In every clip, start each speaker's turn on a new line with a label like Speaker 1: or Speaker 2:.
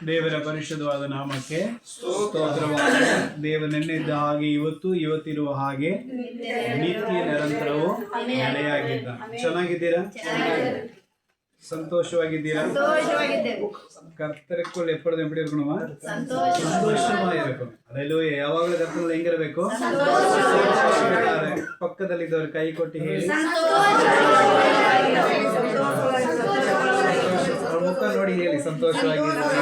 Speaker 1: ದೇವರ ಪರಿಶುದ್ಧವಾದ ನಾಮಕ್ಕೆ ಸ್ತೋತ್ರವಾಗಲಿ. ದೇವ ನೆನ್ನೆದ್ದ ಹಾಗೆ ಇವತ್ತು ಇವತ್ತಿರುವ ಹಾಗೆ ನಿತ್ಯ ನಿರಂತರವೂ ನೆಲೆಯಾಗಿದ್ದ. ಚೆನ್ನಾಗಿದ್ದೀರಾ? ಸಂತೋಷವಾಗಿದ್ದೀರಾ? ಕರ್ತರಕ್ಕೂ ಎಪ್ಪಡದು ಎಪ್ಪಡಿ ಇರ್ಕಣವಾ? ಸಂತೋಷವಾಗಿರಬೇಕು. ಅದೆಲ್ಲೂ ಯಾವಾಗಲೂ ಕರ್ತನಲ್ಲಿ ಹೆಂಗಿರಬೇಕು? ಪಕ್ಕದಲ್ಲಿದ್ದವ್ರ ಕೈ ಕೊಟ್ಟು ಹೇಳಿ, ಮುಖ ನೋಡಿ ಹೇಳಿ, ಸಂತೋಷವಾಗಿರ್ಬೇಕು.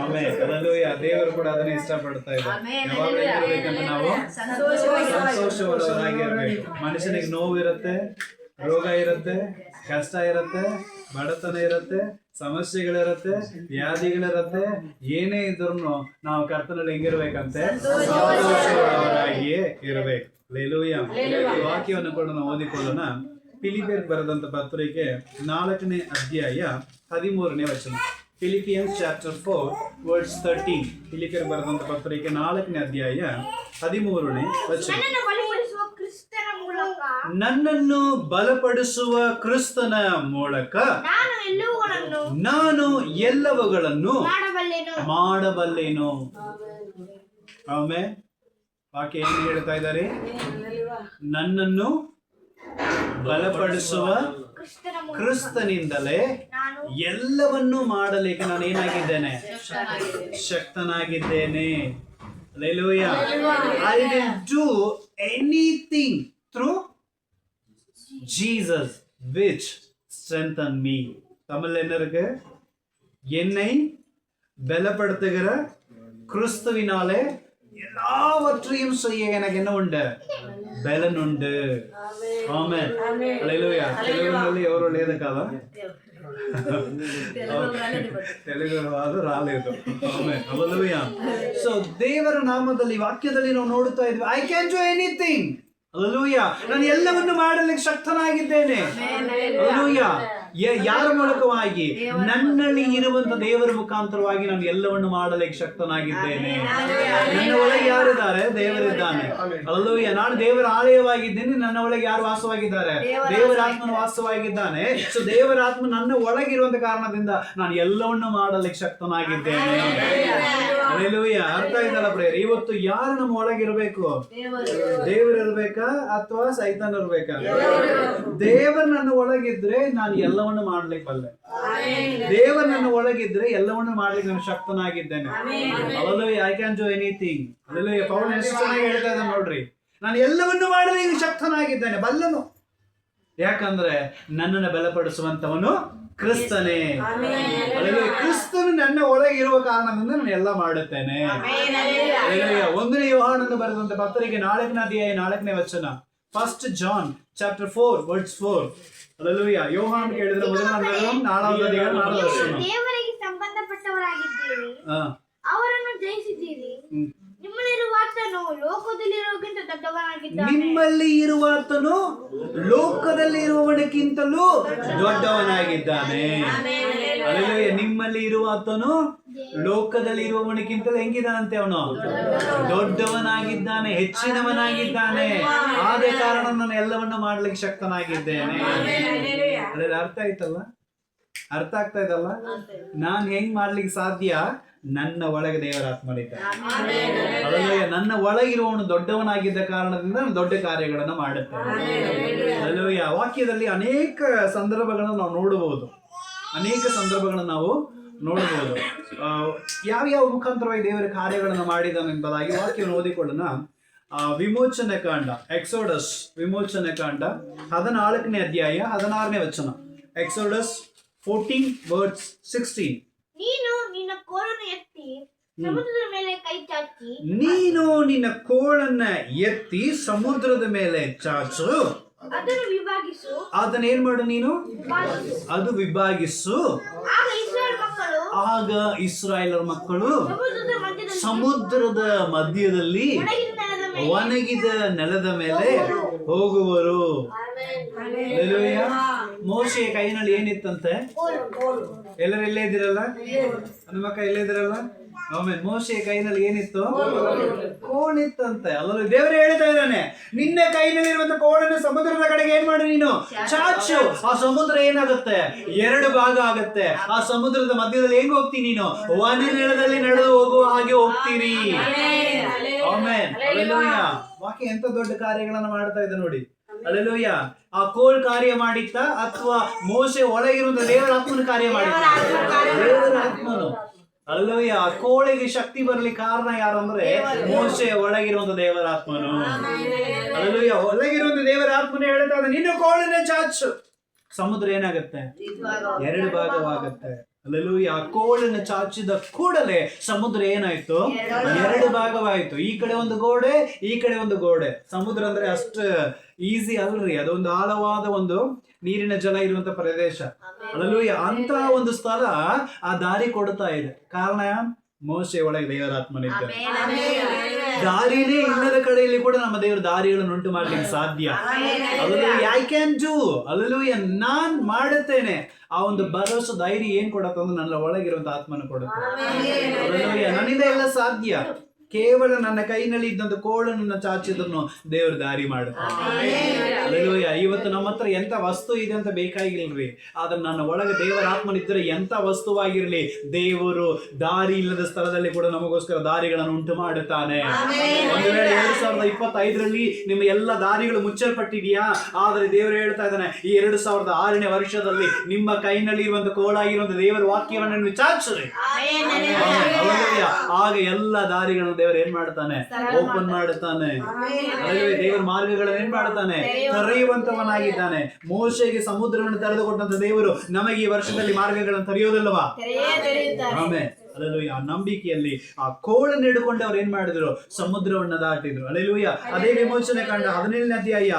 Speaker 1: ಆಮೇಲೆ ಅದರಲ್ಲೂ ದೇವರು ಕೂಡ ಅದನ್ನೇ ಇಷ್ಟಪಡ್ತಾ ಇದ್ದಾರೆ. ಯಾವಾಗಲೂ ಇರಬೇಕಂತ ನಾವು ಸಂತೋಷವಾಗಿರ್ಬೇಕು. ಮನುಷ್ಯನಿಗೆ ನೋವು ಇರುತ್ತೆ, ರೋಗ ಇರುತ್ತೆ, ಕಷ್ಟ ಇರುತ್ತೆ, ಬಡತನ ಇರುತ್ತೆ, ಸಮಸ್ಯೆಗಳಿರುತ್ತೆ, ವ್ಯಾಧಿಗಳಿರುತ್ತೆ. ಏನೇ ಇದ್ರು ನಾವು ಕರ್ತನಲ್ಲಿ ಹೆಂಗಿರ್ಬೇಕಂತೆ? ಸಂತೋಷವಾಗಿಯೇ ಇರಬೇಕು. ಲೇಲೂಯ. ವಾಕ್ಯವನ್ನು ಕೂಡ ನಾವು ಓದಿಕೊಳ್ಳೋಣ. ಫಿಲಿಪಿಯರ್ ಬರೆದಂತ ಪತ್ರಿಕೆ 4ನೇ ಅಧ್ಯಾಯ 13ನೇ ವಚನ. Philippians chapter 4 verse 13. ಫಿಲಿಪಿಯರ್ ಬರೆದಂತ ಪತ್ರಿಕೆ 4ನೇ ಅಧ್ಯಾಯ 13ನೇ ವಚನ. ನನ್ನನ್ನು ಬಲಪಡಿಸುವ ಕ್ರಿಸ್ತನ ಮೂಲಕ ನಾನು ಎಲ್ಲವುಗಳನ್ನು ಮಾಡಬಲ್ಲೆನು. ಆಮೇಲೆ ವಾಕ್ಯ ಏನು ಹೇಳ್ತಾ ಇದ್ದಾರೆ? ನನ್ನನ್ನು ಬಲಪಡಿಸುವ ಕ್ರಿಸ್ತನಿಂದಲೇ ಎಲ್ಲವನ್ನೂ ಮಾಡಲಿಕ್ಕೆ ನಾನು ಏನಾಗಿದ್ದೇನೆ? ಶಕ್ತನಾಗಿದ್ದೇನೆ. Hallelujah. I will do anything through Jesus which strengthen me. தமிழ்ல என்ன இருக்கு? என்னை பலப்படுத்துகிற கிறிஸ்துவினாலே எல்லாவற்றையும் செய்ய எனக்கு என்ன உண்டு? బెలన్ ఉండు. ఆమేన్. హల్లెలూయా. తెలుగులో ఎవరు లేదు కదా? తెలుగు వారు ರಾలేదు. ಆಮేನ್. ಹಲ್ಲೆಲೂಯಾ. ಸೊ ದೇವರ ನಾಮದಲ್ಲಿ ವಾಕ್ಯದಲ್ಲಿ ನಾವು ನೋಡುತ್ತಾ ಇದ್ವಿ, I can do anything. Hallelujah. ನಾನು ಎಲ್ಲವನ್ನು ಮಾಡಲಿಕ್ಕೆ ಶಕ್ತನಾಗಿದ್ದೇನೆ. ಹಲ್ಲೆಲೂಯಾ. ಯಾರ ಮೂಲಕವಾಗಿ? ನನ್ನಲ್ಲಿ ಇರುವಂತ ದೇವರ ಮುಖಾಂತರವಾಗಿ ನಾನು ಎಲ್ಲವನ್ನು ಮಾಡಲಿಕ್ಕೆ ಶಕ್ತನಾಗಿದ್ದೇನೆ. ನನ್ನ ಒಳಗೆ ಯಾರಿದ್ದಾರೆ? ದೇವರಿದ್ದಾನೆ. ಹಲ್ಲೆಲೂಯಾ. ನಾನು ದೇವರ ಆಲಯವಾಗಿದ್ದೇನೆ. ನನ್ನ ಒಳಗೆ ಯಾರು ವಾಸವಾಗಿದ್ದಾರೆ? ದೇವರ ಆತ್ಮನ ವಾಸವಾಗಿದ್ದಾನೆ. ಸೊ ದೇವರ ಆತ್ಮ ನನ್ನ ಒಳಗಿರುವಂತ ಕಾರಣದಿಂದ ನಾನು ಎಲ್ಲವನ್ನು ಮಾಡಲಿಕ್ಕೆ ಶಕ್ತನಾಗಿದ್ದೇನೆ. ಹಲ್ಲೆಲೂಯಾ. ಅರ್ಥ ಆಯ್ತಲ್ಲ ಪ್ರೇಯರ್? ಇವತ್ತು ಯಾರು ನಮ್ಮ ಒಳಗಿರ್ಬೇಕು? ದೇವರು ಇರ್ಬೇಕಾ ಅಥವಾ ಸೈತಾನ್ ಇರ್ಬೇಕಾ? ದೇವರು ನನ್ನ ಒಳಗಿದ್ರೆ ನಾನು ಎಲ್ಲವನ್ನು ಮಾಡ್ಲಿಕ್ಕೆ ಬಲ್ಲೆ. ದೇವರು ನನ್ನ ಒಳಗಿದ್ರೆ ಎಲ್ಲವನ್ನು ಮಾಡ್ಲಿಕ್ಕೆ ನಾನು ಶಕ್ತನಾಗಿದ್ದೇನೆ. Hallelujah. I can do anything. Hallelujah. Paul ಎಷ್ಟು ಚೆನ್ನಾಗಿ ಹೇಳ್ತಾ ಇದ್ದಾನೆ ನೋಡ್ರಿ. ನಾನು ಎಲ್ಲವನ್ನು ಮಾಡಲಿಕ್ಕೆ ಶಕ್ತನಾಗಿದ್ದೇನೆ, ಬಲ್ಲನು. ಯಾಕಂದ್ರೆ ನನ್ನನ್ನು ಬಲಪಡಿಸುವಂತವನು ಕ್ರಿಸ್ತನೇ. ಕ್ರಿಸ್ತನು ನನ್ನ ಒಳಗಿರುವ ಕಾರಣದಿಂದ ನಾನು ಎಲ್ಲ ಮಾಡುತ್ತೇನೆ. 1ನೇ ಯೋಹಾನನು ಬರೆದಂತ ಪತ್ರಿಕೆ 4ನೇ ಅಧ್ಯಾಯ 4ನೇ ವಚನ. 1 John chapter 4 verse 4. ಹಲ್ಲೆಲೂಯಾ. ಯೋಹಾನ ಕೇಳಿದ್ರೆ ಮೊದಲನೇ 4ನೇ ಅಧ್ಯಾಯ 4ನೇ ವಚನ.
Speaker 2: ದೇವರಿಗೆ ಸಂಬಂಧಪಟ್ಟವರಾಗಿದ್ದೀರಿ, ಅವರನ್ನು ಜಯಿಸಿದ್ದೀರಿ. ನಿಮ್ಮಲ್ಲಿರುವಾತನು ಲೋಕದಲ್ಲಿರುವವನಿಗಿಂತ ದೊಡ್ಡವನಾಗಿದ್ದಾನೆ.
Speaker 1: ನಿಮ್ಮಲ್ಲಿ ಇರುವಾತನು ಲೋಕದಲ್ಲಿರುವವನಿಗಿಂತಲೂ ದೊಡ್ಡವನಾಗಿದ್ದಾನೆ. ಹಲ್ಲೆಲೂಯಾ. ನಿಮ್ಮಲ್ಲಿ ಇರುವಾತನು ಲೋಕದಲ್ಲಿ ಇರುವವನಿಗಿಂತಲೂ ಹೆಂಗಿದ್ದಾನಂತೆ? ಅವನು ದೊಡ್ಡವನಾಗಿದ್ದಾನೆ, ಹೆಚ್ಚಿನವನಾಗಿದ್ದಾನೆ. ಆದ ಕಾರಣ ನಾನು ಎಲ್ಲವನ್ನು ಮಾಡ್ಲಿಕ್ಕೆ ಶಕ್ತನಾಗಿದ್ದೇನೆ. ಅದೆಲ್ಲ ಅರ್ಥ ಆಯ್ತಲ್ಲ? ಅರ್ಥ ಆಗ್ತಾ ಇದಲ್ಲ? ನಾನ್ ಹೆಂಗ್ ಮಾಡ್ಲಿಕ್ಕೆ ಸಾಧ್ಯ? ನನ್ನ ಒಳಗೆ ದೇವರ ಆತ್ಮನಿದ್ದಾನೆ. ನನ್ನ ಒಳಗಿರುವವನು ದೊಡ್ಡವನಾಗಿದ್ದ ಕಾರಣದಿಂದ ನಾನು ದೊಡ್ಡ ಕಾರ್ಯಗಳನ್ನು ಮಾಡುತ್ತೇನೆ. ಹಲ್ಲೆಲೂಯಾ. ವಾಕ್ಯದಲ್ಲಿ ಅನೇಕ ಸಂದರ್ಭಗಳನ್ನು ನಾವು ನೋಡಬಹುದು. ಯಾವ್ಯಾವ ಮುಖಾಂತರವಾಗಿ ದೇವರ ಕಾರ್ಯಗಳನ್ನು ಮಾಡಿದನೆಂಬುದಾಗಿ ವಾಕ್ಯವನ್ನು ಓದಿಕೊಳ್ಳೋಣ. ವಿಮೋಚನೆ ಕಾಂಡ, ಎಕ್ಸೋಡಸ್ ವಿಮೋಚನೆ ಕಾಂಡ 14ನೇ ಅಧ್ಯಾಯ 16ನೇ ವಚನ. Exodus 14 verse 16.
Speaker 2: ನೀನು ನಿನ್ನ ಕೋಲನ್ನು ಎತ್ತಿ ಸಮುದ್ರದ ಮೇಲೆ ಕೈ ಚಾಚಿ.
Speaker 1: ನೀನು ನಿನ್ನ ಕೋಳನ್ನ ಎತ್ತಿ ಸಮುದ್ರದ ಮೇಲೆ ಚಾಚು.
Speaker 2: ಅದನ್ನು ವಿಭಾಗಿಸು.
Speaker 1: ಅದನ್ನ ಏನ್ ಮಾಡು ನೀನು? ಅದು ವಿಭಾಗಿಸು. ಆಗ ಇಸ್ರಾಯೇಲರ ಮಕ್ಕಳು ಸಮುದ್ರದ ಮಧ್ಯದಲ್ಲಿ ಒಣಗಿದ ನೆಲದ ಮೇಲೆ ಹೋಗುವರು. ಮೋಶೆಯ ಕೈನಲ್ಲಿ ಏನಿತ್ತಂತೆ? ಎಲ್ಲರೂ ಇಲ್ಲೇ ಇದ್ದೀರಲ್ಲ? ನಮ್ಮ ಮಕ್ಕ ಇಲ್ಲೇ ಇದ್ದೀರಲ್ಲ? ಆಮೇಲೆ ಮೋಶೆಯ ಕೈನಲ್ಲಿ ಏನಿತ್ತು? ಕೋಣಿತ್ತಂತೆ. ಅಲ್ಲಲ್ಲಿ ದೇವರು ಹೇಳ್ತಾ ಇದ್ದಾನೆ, ನಿನ್ನ ಕೈನಲ್ಲಿರುವಂತ ಕೋಣನ್ನು ಸಮುದ್ರದ ಕಡೆಗೆ ಏನ್ ಮಾಡಿ ನೀನು ಚಾಚು. ಆ ಸಮುದ್ರ ಏನಾಗುತ್ತೆ? 2 ಭಾಗ ಆಗುತ್ತೆ. ಆ ಸಮುದ್ರದ ಮಧ್ಯದಲ್ಲಿ ಹೆಂಗ್ ಹೋಗ್ತೀನಿ ನೀನು? ವನನೆಲದಲ್ಲಿ ನಡೆದು ಹೋಗುವ ಹಾಗೆ ಹೋಗ್ತೀರಿ. ಆಮೆನ್. ಹಲ್ಲೆಲೂಯಾ. ವಾಕ್ಯ ಎಂತ ದೊಡ್ಡ ಕಾರ್ಯಗಳನ್ನ ಮಾಡ್ತಾ ಇದೆ ನೋಡಿ. ಹಲ್ಲೆಲೂಯಾ. ಆ ಕೋಲ್ ಕಾರ್ಯ ಮಾಡಿತ್ತ ಅಥವಾ ಮೋಶೆ ಒಳಗಿರುವಂತ ದೇವರ ಆತ್ಮನ ಕಾರ್ಯ ಮಾಡಿತ್ತ? ದೇವರ ಆತ್ಮನು. ಹಲ್ಲೆಲೂಯಾ. ಆ ಕೋಳಿಗೆ ಶಕ್ತಿ ಬರಲಿ ಕಾರಣ ಯಾರು ಅಂದ್ರೆ ಮೋಶೆ ಒಳಗಿರುವಂತ ದೇವರ ಆತ್ಮನು. ಹಲ್ಲೆಲೂಯಾ. ಒಳಗಿರುವಂತ ದೇವರ ಆತ್ಮನು ಹೇಳ್ತಾ ಇದ್ದಾನೆ, ನಿನ್ನ ಕೋಳಿನ ಚಾಚು. ಸಮುದ್ರ ಏನಾಗುತ್ತೆ? 2 ಭಾಗವಾಗುತ್ತೆ. ಹಲ್ಲೆಲೂಯಾ. ಕೋಳನ್ನು ಚಾಚಿದ ಕೂಡಲೇ ಸಮುದ್ರ ಏನಾಯ್ತು? 2 ಭಾಗವಾಯ್ತು. ಈ ಕಡೆ ಒಂದು ಗೋಡೆ, ಈ ಕಡೆ ಒಂದು ಗೋಡೆ. ಸಮುದ್ರ ಅಂದ್ರೆ ಅಷ್ಟು ಈಸಿ ಅಲ್ರಿ, ಅದೊಂದು ಆಳವಾದ ಒಂದು ನೀರಿನ ಜಲ ಇರುವಂತ ಪ್ರದೇಶ. ಹಲ್ಲೆಲೂಯಾ. ಅಂತ ಒಂದು ಸ್ಥಳ ಆ ದಾರಿ ಕೊಡ್ತಾ ಇದೆ. ಕಾರಣ ಮೋಶೆ ಒಳಗೆ ದೇವರಾತ್ಮನಿದ್ದ. ದಾರಿನೇ ಇಲ್ಲದ ಕಡೆಯಲ್ಲಿ ಕೂಡ ನಮ್ಮ ದೇವರು ದಾರಿಗಳನ್ನು ಉಂಟು ಮಾಡ್ಲಿಕ್ಕೆ ಸಾಧ್ಯ. Hallelujah. I can do. Hallelujah. ನಾನ್ ಮಾಡುತ್ತೇನೆ. ಆ ಒಂದು ಭರವಸೆ ಧೈರ್ಯ ಏನ್ ಕೊಡತ್ತ ಅಂದ್ರೆ ನನ್ನ ಒಳಗಿರುವಂತ ಆತ್ಮನ ಕೊಡುತ್ತೆ. ಹಲ್ಲೆಲೂಯಾ. ನನ್ನಿಂದ ಎಲ್ಲ ಸಾಧ್ಯ. ಕೇವಲ ನನ್ನ ಕೈನಲ್ಲಿ ಇದ್ದಂತ ಕೋಳನ್ನು ಚಾಚಿದ್ರು ದೇವರು ದಾರಿ ಮಾಡುತ್ತಾರೆ. ಹಲ್ಲೆಲೂಯಾ. ಇವತ್ತು ನಮ್ಮ ಹತ್ರ ಎಂತ ವಸ್ತು ಇದೆ ಅಂತ ಬೇಕಾಗಿಲ್ರಿ, ಆದ್ರೆ ನನ್ನ ಒಳಗೆ ದೇವರ ಆತ್ಮನಿದ್ದರೆ ಎಂತ ವಸ್ತುವಾಗಿರ್ಲಿ ದೇವರು ದಾರಿ ಇಲ್ಲದ ಸ್ಥಳದಲ್ಲಿ ಕೂಡ ನಮಗೋಸ್ಕರ ದಾರಿಗಳನ್ನು ಉಂಟು ಮಾಡುತ್ತಾನೆ. ಒಂದು ವೇಳೆ 2025ರಲ್ಲಿ ನಿಮ್ಮ ಎಲ್ಲ ದಾರಿಗಳು ಮುಚ್ಚಲ್ಪಟ್ಟಿದೆಯಾ? ಆದ್ರೆ ದೇವರು ಹೇಳ್ತಾ ಇದ್ದಾನೆ, ಈ 2006ನೇ ವರ್ಷದಲ್ಲಿ ನಿಮ್ಮ ಕೈನಲ್ಲಿ ಇರುವಂತ ಕೋಳಾಗಿರುವಂತ ದೇವರ ವಾಕ್ಯವನ್ನು ಚಾಚಿರಿ. ಆಗ ಎಲ್ಲ ದಾರಿಗಳನ್ನು ದೇವರು ಏನ್ ಮಾಡ್ತಾನೆ? ಓಪನ್ ಮಾಡುತ್ತಾನೆ. ದೇವರ ಮಾರ್ಗಗಳನ್ನು ಏನ್ ಮಾಡ್ತಾನೆ? ತೆರೆಯುವಂತವನಾಗಿದ್ದಾನೆ. ಮೋಶೆಗೆ ಸಮುದ್ರವನ್ನು ತೆರೆದುಕೊಟ್ಟಂತ ದೇವರು ನಮಗೆ ಈ ವರ್ಷದಲ್ಲಿ ಮಾರ್ಗಗಳನ್ನು ತೆರೆಯೋದಿಲ್ಲವಾ? ಆಮೇಲೆ ಹಲ್ಲೆಲೂಯಾ. ಆ ನಂಬಿಕೆಯಲ್ಲಿ ಆ ಕೋಳನ್ನು ಹಿಡ್ಕೊಂಡು ಅವ್ರು ಏನ್ ಮಾಡಿದ್ರು? ಸಮುದ್ರವನ್ನ ದಾಟಿದ್ರು. ಹಲ್ಲೆಲೂಯಾ. ಅದೇ ವಿಮೋಚನೆ ಕಂಡ 17ನೇ ಅಧ್ಯಾಯ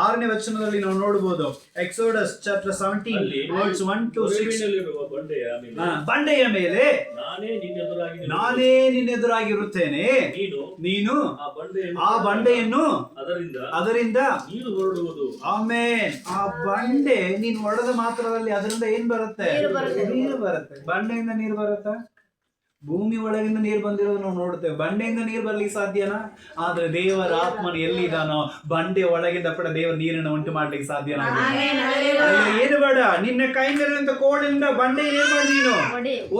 Speaker 1: 6ನೇ ವಚನದಲ್ಲಿ ನಾವು ನೋಡಬಹುದು. Exodus chapter 17 words 1 to 6. ಬಂಡೆಯ ಮೇಲೆ ನಾನೇ ನಿನ್ನೆದುರಾಗಿರುತ್ತೇನೆ, ನೀನು ಆ ಬಂಡೆಯನ್ನು ಅದರಿಂದ ಆಮೇನ್. ಆ ಬಂಡೆ ನೀನು ಹೊಡೆದ ಮಾತ್ರದಲ್ಲಿ ಅದರಿಂದ ಏನ್ ಬರುತ್ತೆ? ನೀರು ಬರುತ್ತೆ. ಬಂಡೆಯಿಂದ ನೀರು ಬರುತ್ತಾ? ಭೂಮಿ ಒಳಗಿಂದ ನೀರು ಬಂದಿರೋದು ನಾವು ನೋಡ್ತೇವೆ. ಬಂಡೆಯಿಂದ ನೀರು ಬರ್ಲಿಕ್ಕೆ ಸಾಧ್ಯನಾ? ಆದ್ರೆ ದೇವರ ಆತ್ಮನು ಎಲ್ಲಿದ್ದಾನೋ ಬಂಡೆ ಒಳಗಿಂದ ಕೂಡ ದೇವರ ನೀರನ್ನು ಉಂಟು ಮಾಡ್ಲಿಕ್ಕೆ ಸಾಧ್ಯನಾಗಿದೆ. ಏನು ಬೇಡ, ನಿನ್ನ ಕೈನಲ್ಲಿರುವಂತ ಕೋಳಿಂದ ಬಂಡೆ ಏನ್ ಮಾಡಿ ನೀನು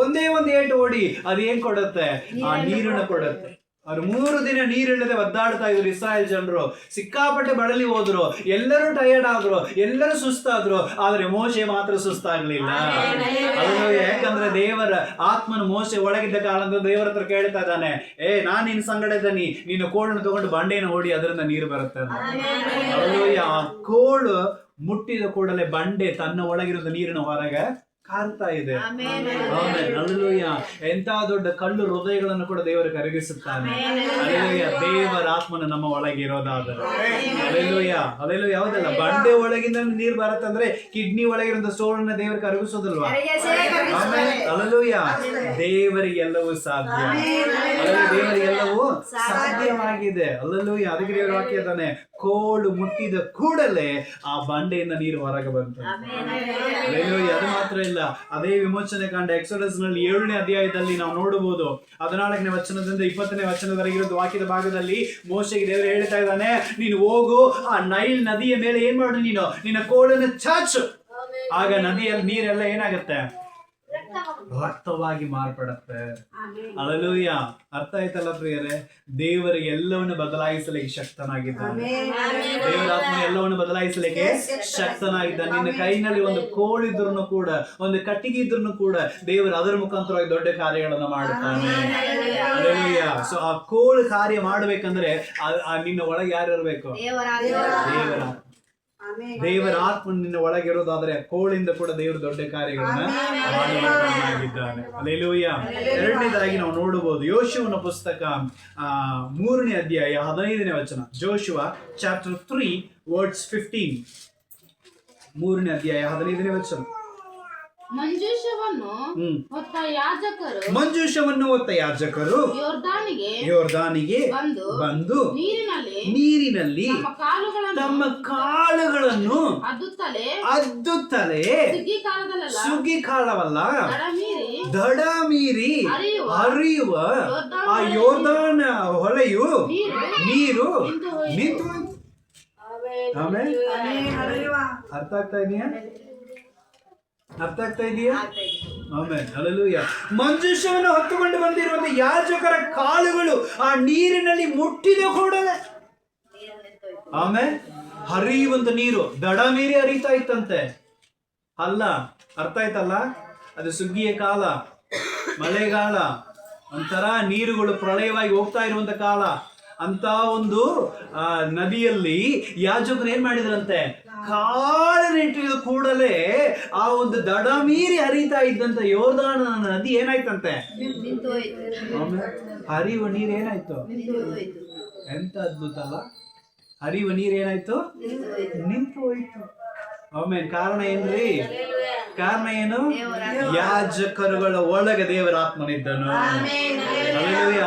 Speaker 1: ಒಂದೇ ಒಂದು ಏಟು ಓಡಿ ಅದೇನ್ ಕೊಡುತ್ತೆ? ಆ ನೀರನ್ನು ಕೊಡುತ್ತೆ. ಅವ್ರು 3 ದಿನ ನೀರಿಲ್ಲದೆ ಒದ್ದಾಡ್ತಾ ಇದ್ರು ಇಸ್ರಾಯೇಲ್ ಜನರು. ಸಿಕ್ಕಾಪಟ್ಟೆ ಬಳಲಿ ಹೋದ್ರು, ಎಲ್ಲರೂ ಟಯರ್ಡ್ ಆದ್ರು, ಎಲ್ಲರೂ ಸುಸ್ತಾದ್ರು. ಆದ್ರೆ ಮೋಶೆ ಮಾತ್ರ ಸುಸ್ತಾಗ್ಲಿಲ್ಲ. ಯಾಕಂದ್ರೆ ದೇವರ ಆತ್ಮನು ಮೋಶೆ ಒಳಗಿದ್ದ ಕಾರಣದಿಂದ ದೇವರ ಹತ್ರ ಕೇಳ್ತಾ ಇದ್ದಾನೆ, ನಾನ್ ನಿನ್ ಸಂಗಡ ಇದ್ದಾನೆ, ನೀನು ಕೋಳನ್ನು ತಗೊಂಡು ಬಂಡೆಯನ್ನು ಓಡಿ ಅದರಿಂದ ನೀರು ಬರುತ್ತೆ. ಆ ಕೋಳು ಮುಟ್ಟಿದ ಕೂಡಲೇ ಬಂಡೆ ತನ್ನ ಒಳಗಿರುವ ನೀರಿನ ಹೊರಗೆ ಕಾಣ್ತಾ ಇದೆ. ಹಲ್ಲೆಲೂಯಾ. ಎಂತ ದೊಡ್ಡ ಕಲ್ಲು ಹೃದಯಗಳನ್ನು ಕೂಡ ದೇವರು ಕರಗಿಸುತ್ತಾನೆ. ಹಲ್ಲೆಲೂಯಾ. ದೇವರ ಆತ್ಮನು ನಮ್ಮ ಒಳಗೆ ಇರೋದಾದರೆ ಹಲ್ಲೆಲೂಯಾ. ಹಲ್ಲೆಲೂಯಾ. ಯಾವುದಲ್ಲ, ಬಂಡೆ ಒಳಗಿಂದ ನೀರು ಬರುತ್ತಂದ್ರೆ ಕಿಡ್ನಿ ಒಳಗಿರೋ ಸ್ಟೋನ್ ಅನ್ನ ದೇವರು ಕರಗಿಸೋದಲ್ವಾ? ಹಲ್ಲೆಲೂಯಾ. ದೇವರಿಗೆ ಎಲ್ಲವೂ ಸಾಧ್ಯ. ದೇವರಿಗೆ ಎಲ್ಲವೂ ಸಾಧ್ಯವಾಗಿದೆ. ಹಲ್ಲೆಲೂಯಾ. ಅದಕ್ಕೆ ದೇವರ ವಾಕ್ಯ ಇದ್ದಾನೆ, ಕೋಳು ಮುಟ್ಟಿದ ಕೂಡಲೇ ಆ ಬಂಡೆಯಿಂದ ನೀರು ಹೊರಗೆ ಬಂತು. ಹಲ್ಲೆಲೂಯಾ. ಅದು ಮಾತ್ರ ಇಲ್ಲ, ಅದೇ ವಿಮೋಚನೆ ಕಾಂಡ ಎಕ್ಸೋಡಸ್ ನಲ್ಲಿ 7ನೇ ಅಧ್ಯಾಯದಲ್ಲಿ ನಾವು ನೋಡಬಹುದು. 14ನೇ ವಚನದಿಂದ 20ನೇ ವಚನದವರೆಗಿರೋದು ವಾಕ್ಯದ ಭಾಗದಲ್ಲಿ ಮೋಶೆಗೆ ದೇವರು ಹೇಳ್ತಾ ಇದ್ದಾನೆ, ನೀನು ಹೋಗು, ಆ ನೈಲ್ ನದಿಯ ಮೇಲೆ ಏನ್ ಮಾಡು, ನೀನು ನಿನ್ನ ಕೋಳನ್ನು ಚಾಚು. ಆಗ ನದಿಯಲ್ಲಿ ನೀರೆಲ್ಲ ಏನಾಗುತ್ತೆ? ರಕ್ತವಾಗಿ ಮಾರ್ಪಡುತ್ತೆ. ಹಲ್ಲೆಲೂಯಾ. ಅರ್ಥ ಆಯ್ತಲ್ಲ ಪ್ರಿಯರೇ? ದೇವರಿಗೆ ಎಲ್ಲವನ್ನು ಬದಲಾಯಿಸಲಿಕ್ಕೆ ಶಕ್ತನಾಗಿದ್ದಾನೆ. ದೇವರ ಆತ್ಮ ಎಲ್ಲವನ್ನು ಬದಲಾಯಿಸಲಿಕ್ಕೆ ಶಕ್ತನಾಗಿದ್ದಾನೆ. ನಿನ್ನ ಕೈನಲ್ಲಿ ಒಂದು ಕೋಳಿದ್ರು ಕೂಡ, ಒಂದು ಕಟ್ಟಿಗೆ ಇದ್ರು ಕೂಡ ದೇವರು ಅದರ ಮುಖಾಂತರವಾಗಿ ದೊಡ್ಡ ಕಾರ್ಯಗಳನ್ನು ಮಾಡುತ್ತಾನೆ. ಹಲ್ಲೆಲೂಯಾ. ಸೊ ಆ ಕೋಳು ಕಾರ್ಯ ಮಾಡ್ಬೇಕಂದ್ರೆ ನಿನ್ನ ಒಳಗೆ ಯಾರು ಇರಬೇಕು? ದೇವರ ಆತ್ಮ ನಿನ್ನ ಒಳಗಿರೋದಾದ್ರೆ ಕೋಳಿಂದ ಕೂಡ ದೇವರು ದೊಡ್ಡ ಕಾರ್ಯಗಳನ್ನ ಮಾಡುವಂತವನಾಗಿದ್ದಾನೆ. ಹಲ್ಲೆಲೂಯಾ. ಎರಡನೇದಾಗಿ ನಾವು ನೋಡಬಹುದು ಯೋಶುವನ ಪುಸ್ತಕ 3ನೇ ಅಧ್ಯಾಯ 15ನೇ ವಚನ. Joshua chapter 3 words 15. 3ನೇ ಅಧ್ಯಾಯ 15ನೇ ವಚನ.
Speaker 3: ಮಂಜೂಷವನ್ನು ಹೊತ್ತ ಯಾಜಕರು
Speaker 1: ಮಂಜೂಷವನ್ನು ಹೊತ್ತ ಯಾಜಕರು ಯೋರ್ದಾನಿಗೆ ಬಂದು ನೀರಿನಲ್ಲಿ ತಮ್ಮ ಕಾಲುಗಳನ್ನು ಅದ್ದುತ್ತಲೇ ಸುಗ್ಗಿ ಕಾಲವಲ್ಲ ದಡ ಮೀರಿ ಹರಿಯುವ ಆ ಯೋರ್ದಾನ ಹೊಳೆಯು ನೀರು ನಿಂತು ಆಮೇಲೆ ಅರ್ಥ ಆಗ್ತಾ ಇದೆಯಾ? ಆಮೇಲೆ ಹಲ್ಲೆಲೂಯಾ. ಮಂಜೂಷವನ್ನು ಹೊತ್ತುಕೊಂಡು ಬಂದಿರುವಂತ ಯಾಜಕರ ಕಾಲುಗಳು ಆ ನೀರಿನಲ್ಲಿ ಮುಟ್ಟಿದ ಕೂಡಲೇ ಆಮೇಲೆ ಹರಿಯುವಂತ ನೀರು ದಡ ಮೀರಿ ಹರಿತಾ ಇತ್ತಂತೆ. ಅಲ್ಲ, ಅರ್ಥ ಆಯ್ತಲ್ಲ? ಅದು ಸುಗ್ಗಿಯ ಕಾಲ, ಮಳೆಗಾಲ, ಒಂಥರ ನೀರುಗಳು ಪ್ರಳಯವಾಗಿ ಹೋಗ್ತಾ ಇರುವಂತ ಕಾಲ. ಅಂತ ಒಂದು ನದಿಯಲ್ಲಿ ಯಾಜಕರು ಏನ್ ಮಾಡಿದ್ರಂತೆ, ಕಾಲನಿಟ್ಟಿದ ಕೂಡಲೇ ಆ ಒಂದು ದಡ ಮೀರಿ ಹರಿತಾ ಇದ್ದಂತ ಯೋರ್ದಾನ ನದಿ ಏನಾಯ್ತಂತೆ, ಹರಿಯುವ ನೀರು ಏನಾಯ್ತು? ಎಂತ ಅದ್ಭುತ ಅಲ್ಲ? ಹರಿಯುವ ನೀರು ಏನಾಯ್ತು? ನಿಂತು ಹೋಯ್ತು. ಆಮೇಲೆ ಕಾರಣ ಏನ್ರಿ? ಕಾರಣ ಏನು? ಯಾಜಕರುಗಳ ಒಳಗೆ ದೇವರ ಆತ್ಮನಿದ್ದನು.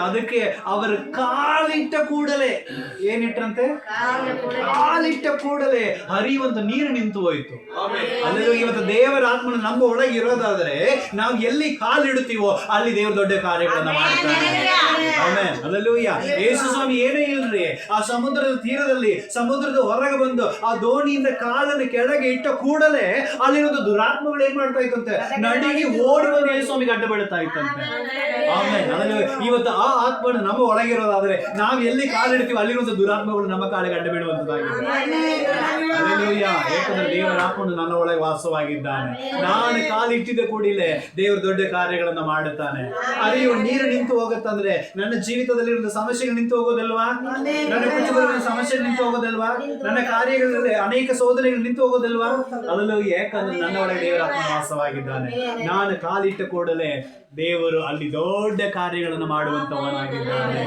Speaker 1: ಅದಕ್ಕೆ ಅವರ ಕಾಲಿಟ್ಟ ಕೂಡಲೇ ಏನಿಟ್ರಂತೆ? ಕಾಲಿಟ್ಟ ಕೂಡಲೇ ಹರಿಯುವಂತ ನೀರು ನಿಂತು ಹೋಯ್ತು. ಅಲ್ಲೂ ಇವತ್ತು ದೇವರ ಆತ್ಮನ ನಮ್ಮ ಒಳಗೆ ಇರೋದಾದ್ರೆ ನಾವು ಎಲ್ಲಿ ಕಾಲಿಡುತ್ತೀವೋ ಅಲ್ಲಿ ದೇವರ ದೊಡ್ಡ ಕಾರ್ಯಗಳನ್ನ ಮಾಡ್ತಾನೆ. ಆಮೇಲೆ ಅಲ್ಲೂಯ್ಯ. ಯೇಸು ಸ್ವಾಮಿ ಏನೇ ಇಲ್ರಿ, ಆ ಸಮುದ್ರದ ತೀರದಲ್ಲಿ ಸಮುದ್ರದ ಹೊರಗೆ ಬಂದು ಆ ದೋಣಿಯಿಂದ ಕಾಲನ್ನು ಕೆಳಗೆ ಇಟ್ಟ ಕೂಡಲೇ ಅಲ್ಲಿರೋದು ದುರಾತ್ಮಗಳು ಏನ್ ಮಾಡ್ತಾ ಇತ್ತಂತೆ, ನಡಿಗೆ ಓಡಿ ಬಂದು ಯೇಸು ಸ್ವಾಮಿಗೆ ಅಡ್ಡ ಬೀಳ್ತಾ ಇತ್ತಂತೆ. ಆಮೇಲೆ ಇವತ್ತು ಆ ಆತ್ಮನು ನಮ್ಮ ಒಳಗಿರೋದಾದ್ರೆ ನಾವು ಎಲ್ಲಿ ಕಾಲಿಡ್ತೀವಿ ಅಲ್ಲಿರುವಂತ ದುರಾತ್ಮಗಳು ನಮ್ಮ ಕಾಲಿಗೆ ಅಡ್ಡ ಬೀಳುವಂತದ್ದಾಗಿದೆ. ಯಾಕಂದ್ರೆ ದೇವರ ಆತ್ಮನು ನನ್ನ ಒಳಗೆ ವಾಸವಾಗಿದ್ದಾನೆ. ನಾನು ಕಾಲಿಟ್ಟಿದ್ದ ಕೂಡಲೇ ದೇವರು ದೊಡ್ಡ ಕಾರ್ಯಗಳನ್ನ ಮಾಡುತ್ತಾನೆ. ಅರಿಯುವ ನೀರು ನಿಂತು ಹೋಗುತ್ತಂದ್ರೆ ನನ್ನ ಜೀವಿತದಲ್ಲಿರುವ ಸಮಸ್ಯೆಗಳು ನಿಂತು ಹೋಗೋದಲ್ವಾ? ನನ್ನ ಕುಟುಂಬದ ಸಮಸ್ಯೆ ನಿಂತು ಹೋಗೋದಲ್ವಾ? ನನ್ನ ಕಾರ್ಯಗಳಲ್ಲಿ ಅನೇಕ ಶೋಧನೆಗಳು ನಿಂತು ಹೋಗೋದಲ್ವಾ? ಅದಲ್ಲೂ ಯಾಕಂದ್ರೆ ನನ್ನ ಒಳಗೆ ದೇವರ ಆತ್ಮ ವಾಸವಾಗಿದ್ದಾನೆ. ನಾನು ಕಾಲಿಟ್ಟ ಕೂಡಲೇ ದೇವರು ಅಲ್ಲಿ ದೊಡ್ಡ ಕಾರ್ಯಗಳನ್ನು ಮಾಡುವಂತವನಾಗಿದ್ದಾನೆ.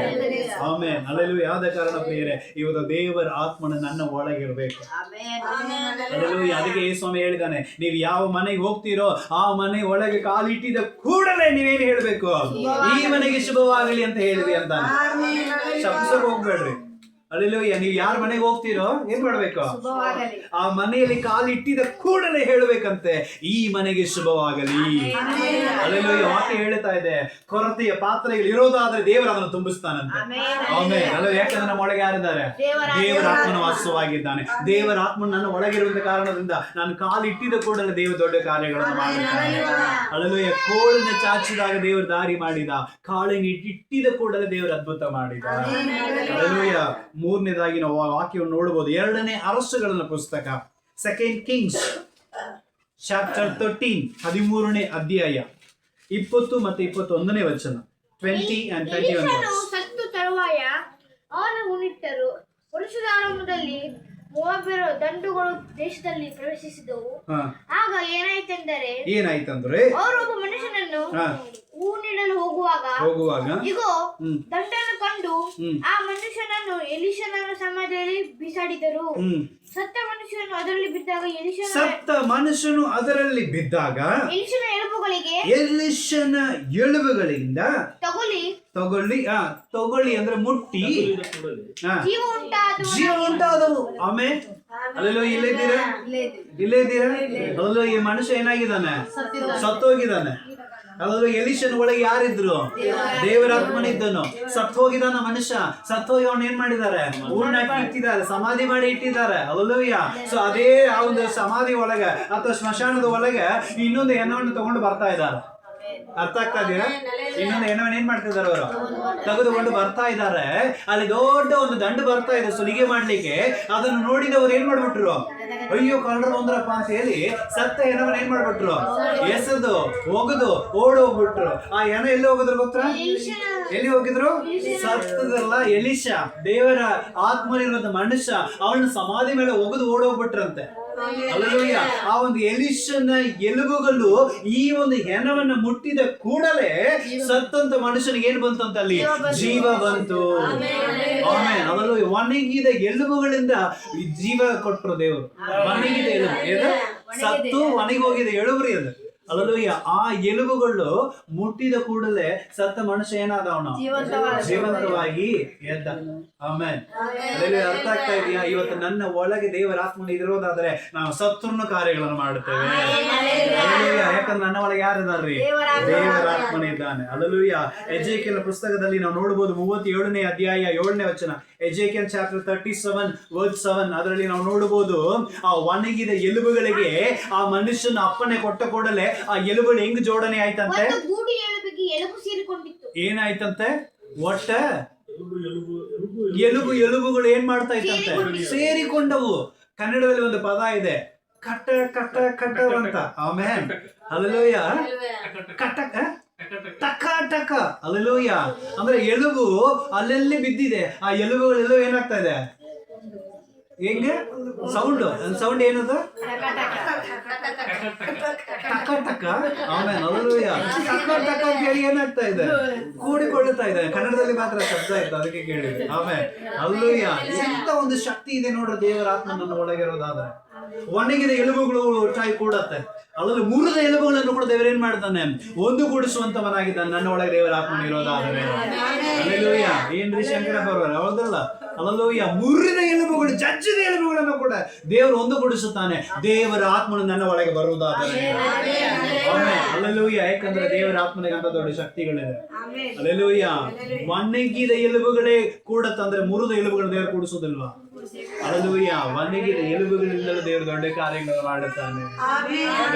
Speaker 1: ಆಮೇಲೆ ಅಲ್ಲೆಲ್ಲೂ ಯಾವ್ದ ಕಾರಣ ಪ್ರಿಯರೇ, ಇವತ್ತು ದೇವರ ಆತ್ಮನ ನನ್ನ ಒಳಗಿರ್ಬೇಕು. ಅಲ್ಲೆಲ್ಲೂ ಅದಕ್ಕೆ ಯೇಸು ಸ್ವಾಮಿ ಹೇಳಿದ್ದಾನೆ, ನೀವು ಯಾವ ಮನೆಗೆ ಹೋಗ್ತೀರೋ ಆ ಮನೆ ಒಳಗೆ ಕಾಲಿಟ್ಟಿದ ಕೂಡಲೇ ನೀವೇನು ಹೇಳ್ಬೇಕು? ಈ ಮನೆಗೆ ಶುಭವಾಗಲಿ ಅಂತ ಹೇಳಿದ್ರಿ ಅಂತ. ಶಬ್ದಕ್ಕೆ ಹೋಗ್ಬೇಡ್ರಿ. ಅಲ್ಲೆಲ್ಲೂಯ್ಯ. ನೀವು ಯಾರ ಮನೆಗೆ ಹೋಗ್ತೀರೋ ಏನ್ ಮಾಡ್ಬೇಕು? ಆ ಮನೆಯಲ್ಲಿ ಕಾಲಿಟ್ಟಿದ ಕೂಡಲೇ ಹೇಳ್ಬೇಕಂತೆ, ಈ ಮನೆಗೆ ಶುಭವಾಗಲಿ. ಅಲ್ಲೆಲ್ಲೂಯ್ಯ. ವಾಕ್ಯ ಹೇಳ್ತಾ ಇದೆ, ಕೊರತೆಯ ಪಾತ್ರೆಗಳು ಇರೋದಾದ್ರೆ ದೇವರು ಅದನ್ನು ತುಂಬಿಸ್ತಾನಂತೆ. ಆಮೇಲೆ ಅಲ್ಲ, ಯಾಕಂದ್ರೆ ನಮ್ಮ ಒಳಗೆ ಯಾರಿದ್ದಾರೆ? ದೇವರ ಆತ್ಮನ ವಾಸವಾಗಿದ್ದಾನೆ. ದೇವರ ಆತ್ಮ ನನ್ನ ಒಳಗಿರುವಂತ ಕಾರಣದಿಂದ ನಾನು ಕಾಲಿಟ್ಟಿದ ಕೂಡಲೇ ದೇವರು ದೊಡ್ಡ ಕಾರ್ಯಗಳನ್ನು ಮಾಡುತ್ತಾನೆ. ಅಲ್ಲೆಲ್ಲೂಯ್ಯ. ಕೋಳಿನ ಚಾಚಿದಾಗ ದೇವರು ದಾರಿ ಮಾಡಿದ, ಕಾಳಿನ ಇಟ್ಟಿದ ಕೂಡಲೇ ದೇವರು ಅದ್ಭುತ ಮಾಡಿದ. ಅಲ್ಲೆಲ್ಲೂಯ್ಯ. ಮೂರನೇದಾಗಿ ನಾವು ವಾಕ್ಯವನ್ನು ನೋಡಬಹುದು. 2ನೇ ಅರಸುಗಳ ಪುಸ್ತಕ, 2 Kings ಚಾಪ್ಟರ್ 13, 13ನೇ ಅಧ್ಯಾಯ 20 ಮತ್ತು 21ನೇ ವಚನ. 20 and 21.
Speaker 2: ಸತ್ತು ತರುವಾಯ ಅವನು ಉಣಿಟ್ಟರು. ವರ್ಷದ ಆರಂಭದಲ್ಲಿ ಮೂವಬ್ಬರು ದಂಡುಗಳು ದೇಶದಲ್ಲಿ ಪ್ರವೇಶಿಸಿದವು. ಆಗ ಏನಾಯ್ತಂದ್ರೆ ಅವರು ಒಬ್ಬ ಮನುಷ್ಯನನ್ನು ಹೂ ನೀಡಲು ಹೋಗುವಾಗ ಇಗೋ ದಂಡನ್ನು ಕಂಡು ಆ ಮನುಷ್ಯನನ್ನು ಎಲಿಷನ ಸಮಾಧಿಯಲ್ಲಿ ಬಿಸಾಡಿದರು. ಸತ್ತ ಮನುಷ್ಯನು ಅದರಲ್ಲಿ ಬಿದ್ದಾಗ ಎಲಿಷನ ಎಲುಬುಗಳಿಂದ ತಗೊಳ್ಳಿ ಅಂದ್ರೆ ಮುಟ್ಟಿ ಜೀವ ಉಂಟಾದವು. ಆಮೇಲೆ ಅಲ್ಲೆಲ್ಲೋ ಇಲ್ಲೇ ಇದ್ದೀರಾ? ಅಲ್ಲೋ ಈ ಮನುಷ್ಯ ಏನಾಗಿದ್ದಾನೆ? ಸತ್ತೋಗಿದ್ದಾನೆ. ಅಲ್ಲೋ ಎಲಿಷನ್ ಒಳಗೆ ಯಾರಿದ್ರು? ದೇವರಾತ್ಮನಿದ್ದನು. ಸತ್ತು ಹೋಗಿದಾನ ಮನುಷ್ಯ. ಸತ್ತು ಹೋಗಿ ಅವನ್ ಏನ್ ಮಾಡಿದ್ದಾರೆ? ಹೂರ್ಣ ಹಾಕಿ ಇಟ್ಟಿದ್ದಾರೆ, ಸಮಾಧಿ ಮಾಡಿ ಇಟ್ಟಿದ್ದಾರೆ. ಅಲ್ಲೂಯ್ಯ. ಸೊ ಅದೇ ಆ ಒಂದು ಸಮಾಧಿ ಒಳಗೆ ಅಥವಾ ಸ್ಮಶಾನದ ಒಳಗೆ ಇನ್ನೊಂದು ಹೆಣವನ್ನು ತಗೊಂಡು ಬರ್ತಾ ಇದ್ದಾರೆ. ಅರ್ಥ ಆಗ್ತಾ ಇದೀರಾ? ಇನ್ನೊಂದು ಹೆಣವನ್ನು ಏನ್ ಮಾಡ್ತಿದ್ದಾರೆ? ಅವರು ತೆಗೆದುಕೊಂಡು ಬರ್ತಾ ಇದ್ದಾರೆ. ಅಲ್ಲಿ ದೊಡ್ಡ ಒಂದು ದಂಡು ಬರ್ತಾ ಇದೆ ಸುಲಿಗೆ ಮಾಡ್ಲಿಕ್ಕೆ. ಅದನ್ನು ನೋಡಿದವರು ಏನ್ ಮಾಡ್ಬಿಟ್ರು? ಅಯ್ಯೋ ಕಳ್ಳರು ಬಂದ್ರಪ್ಪ ಅಂತ ಹೇಳಿ ಸತ್ತ ಹೆಣವನ್ನು ಏನ್ ಮಾಡ್ಬಿಟ್ರು? ಎಸೆದು ಒಗದು ಓಡೋಗ್ಬಿಟ್ರು. ಆ ಹೆಣ ಎಲ್ಲಿ ಹೋಗಿದ್ರು ಗೊತ್ತಾ? ಎಲ್ಲಿ ಹೋಗಿದ್ರು? ಸತ್ತದಲ್ಲ ಎಲಿಷ, ದೇವರ ಆತ್ಮನಿರುವಂತ ಮನುಷ್ಯ, ಅವನ ಸಮಾಧಿ ಮೇಲೆ ಒಗದು ಓಡೋಗ್ಬಿಟ್ರಂತೆ. ಅಲ್ಲೂಯ್ಯ. ಆ ಒಂದು ಎಲಿಷನ ಎಲುಬುಗಳು ಈ ಒಂದು ಹೆಣವನ್ನು ಮುಟ್ಟಿದ ಕೂಡಲೇ ಸತ್ತಂತ ಮನುಷ್ಯನಿಗೆ ಏನ್ ಬಂತು ಅಂತ? ಅಲ್ಲಿ ಜೀವ ಬಂತು. ಆಮೇಲೆ ಅದರಲ್ಲೂ ಒಣಗಿದ ಎಲುಬುಗಳಿಂದ ಜೀವ ಕೊಟ್ಟರು ದೇವರು. ಒಣಗಿದ ಎಲುಬು, ಸತ್ತು ಒಣಗಿ ಹೋಗಿದ ಎಲುಬ್ರಿ ಅದು. ಅಲ್ಲೂಯ್ಯ ಆ ಎಲುಬುಗಳು ಮುಟ್ಟಿದ ಕೂಡಲೇ ಸತ್ತ ಮನುಷ್ಯ ಏನಾದ ಅವನು ಜೀವಂತವಾಗಿ ಎದ್ದ. ಆಮೇಲೆ ಅರ್ಥ ಆಗ್ತಾ ಇದೆಯಾ? ಇವತ್ತು ನನ್ನ ಒಳಗೆ ದೇವರ ಆತ್ಮನ ಇರೋದಾದ್ರೆ ನಾವು ಸತ್ರುನ ಕಾರ್ಯಗಳನ್ನು ಮಾಡುತ್ತೇವೆ. ಅಲ್ಲೂಯ್ಯ ಯಾಕಂದ್ರೆ ನನ್ನ ಒಳಗೆ ಯಾರಿದಾರ್ರಿ? ದೇವರ ಆತ್ಮನ ಇದ್ದಾನೆ. ಅಲ್ಲೂಯ್ಯ ಎಜೇಕಿಯಲ್ ಪುಸ್ತಕದಲ್ಲಿ ನಾವು ನೋಡಬಹುದು 37ನೇ ಅಧ್ಯಾಯ 7ನೇ ವಚನ, ಎಜೇಕಿಯಲ್ ಚಾಪ್ಟರ್ 37:7 ಅದರಲ್ಲಿ ನಾವು ನೋಡಬಹುದು ಆ ಒಣಗಿದ ಎಲುಬುಗಳಿಗೆ ಆ ಮನುಷ್ಯನ ಅಪ್ಪನೆ ಕೊಟ್ಟ ಕೂಡಲೇ ಆ ಎಲುಬುಗಳು ಹೆಂಗ್ ಜೋಡಣೆ ಆಯ್ತಂತೆ? ಏನಾಯ್ತಂತೆ? ಒಟ್ಟ ಎಲುಬುಗಳು ಏನ್ ಮಾಡ್ತಾ ಇತ್ತಂತೆ? ಸೇರಿಕೊಂಡವು. ಕನ್ನಡದಲ್ಲಿ ಒಂದು ಪದ ಇದೆ, ಕಟ್ಟ ಕಟ್ಟ ಕಟ್ಟ ಅಂತ. ಆಮೇಲೆ ಅಲ್ಲೂಯ್ಯ ಕಟ್ಟ ಟಕ ಟಕ. ಅಲ್ಲೂಯ್ಯ ಅಂದ್ರೆ ಎಲುಬು ಅಲ್ಲೆಲ್ಲಿ ಬಿದ್ದಿದೆ, ಆ ಎಲುಬುಗಳೆಲ್ಲೋ ಏನಾಗ್ತಾ ಇದೆ? ಹೆಂಗೆ ಸೌಂಡ್ ಏನದು? ಟಕ ಟಕ. ಆಮೇಲೆ ಅಲ್ಲೂಯ್ಯ ಟಕ ಟಕ ಅಂತ ಹೇಳಿ ಏನಾಗ್ತಾ ಇದೆ? ಕೂಡಿಕೊಳ್ಳುತ್ತಾ ಇದೆ. ಕನ್ನಡದಲ್ಲಿ ಮಾತ್ರ ಶಬ್ದ ಇತ್ತು, ಅದಕ್ಕೆ ಕೇಳಿದೆ. ಆಮೇಲೆ ಅಲ್ಲೂಯ್ಯ ಎಂತ ಒಂದು ಶಕ್ತಿ ಇದೆ ನೋಡ್ರಿ ದೇವರ ಆತ್ಮ ನನ್ನ ಒಳಗಿರೋದಾದ್ರೆ. ಒಣಗಿದ ಎಲುಬುಗಳು ಒಟ್ಟಾಗಿ ಕೂಡತ್ತೆ. ಅಲ್ಲಲ್ಲಿ ಮುರಿದ ಎಲುಬುಗಳನ್ನು ಕೂಡ ದೇವರು ಏನ್ ಮಾಡ್ತಾನೆ? ಒಂದುಗೂಡಿಸುವಂತವನಾಗಿದ್ದಾನೆ ನನ್ನ ಒಳಗೆ ದೇವರ ಆತ್ಮನ ಇರೋದಾದ್ರೆ. ಅಲ್ಲೂಯ್ಯ ಏನ್ರಿ ಶಂಕರ ಬರೋರು ಹೌದಲ್ಲ? ಅಲ್ಲೂಯ್ಯ ಮುರಿದ ಎಲುಬುಗಳು, ಜಜ್ಜಿದ ಎಲುಬುಗಳನ್ನು ಕೂಡ ದೇವರು ಒಂದುಗೂಡಿಸುತ್ತಾನೆ ದೇವರ ಆತ್ಮನು ನನ್ನ ಒಳಗೆ ಬರುವುದಾದರೆ. ಅಲ್ಲೂಯ್ಯ ಯಾಕಂದ್ರೆ ದೇವರ ಆತ್ಮನಿಗೆ ಅಂತ ದೊಡ್ಡ ಶಕ್ತಿಗಳಿದೆ. ಅಲ್ಲೂಯ್ಯ ಒಣಗಿದ ಎಲುಬುಗಳೇ ಕೂಡತ್ತಂದ್ರೆ ಮುರಿದ ಎಲುಬುಗಳನ್ನು ದೇವರು ಕೂಡಿಸೋದಿಲ್ವಾ? ಅಲ್ಲೂಯ್ಯ ಒಣಗಿದ ಎಲುಬುಗಳಿಂದಲೂ ದೇವರು ದೊಡ್ಡ ಕಾರ್ಯಗಳನ್ನು ಮಾಡುತ್ತಾನೆ.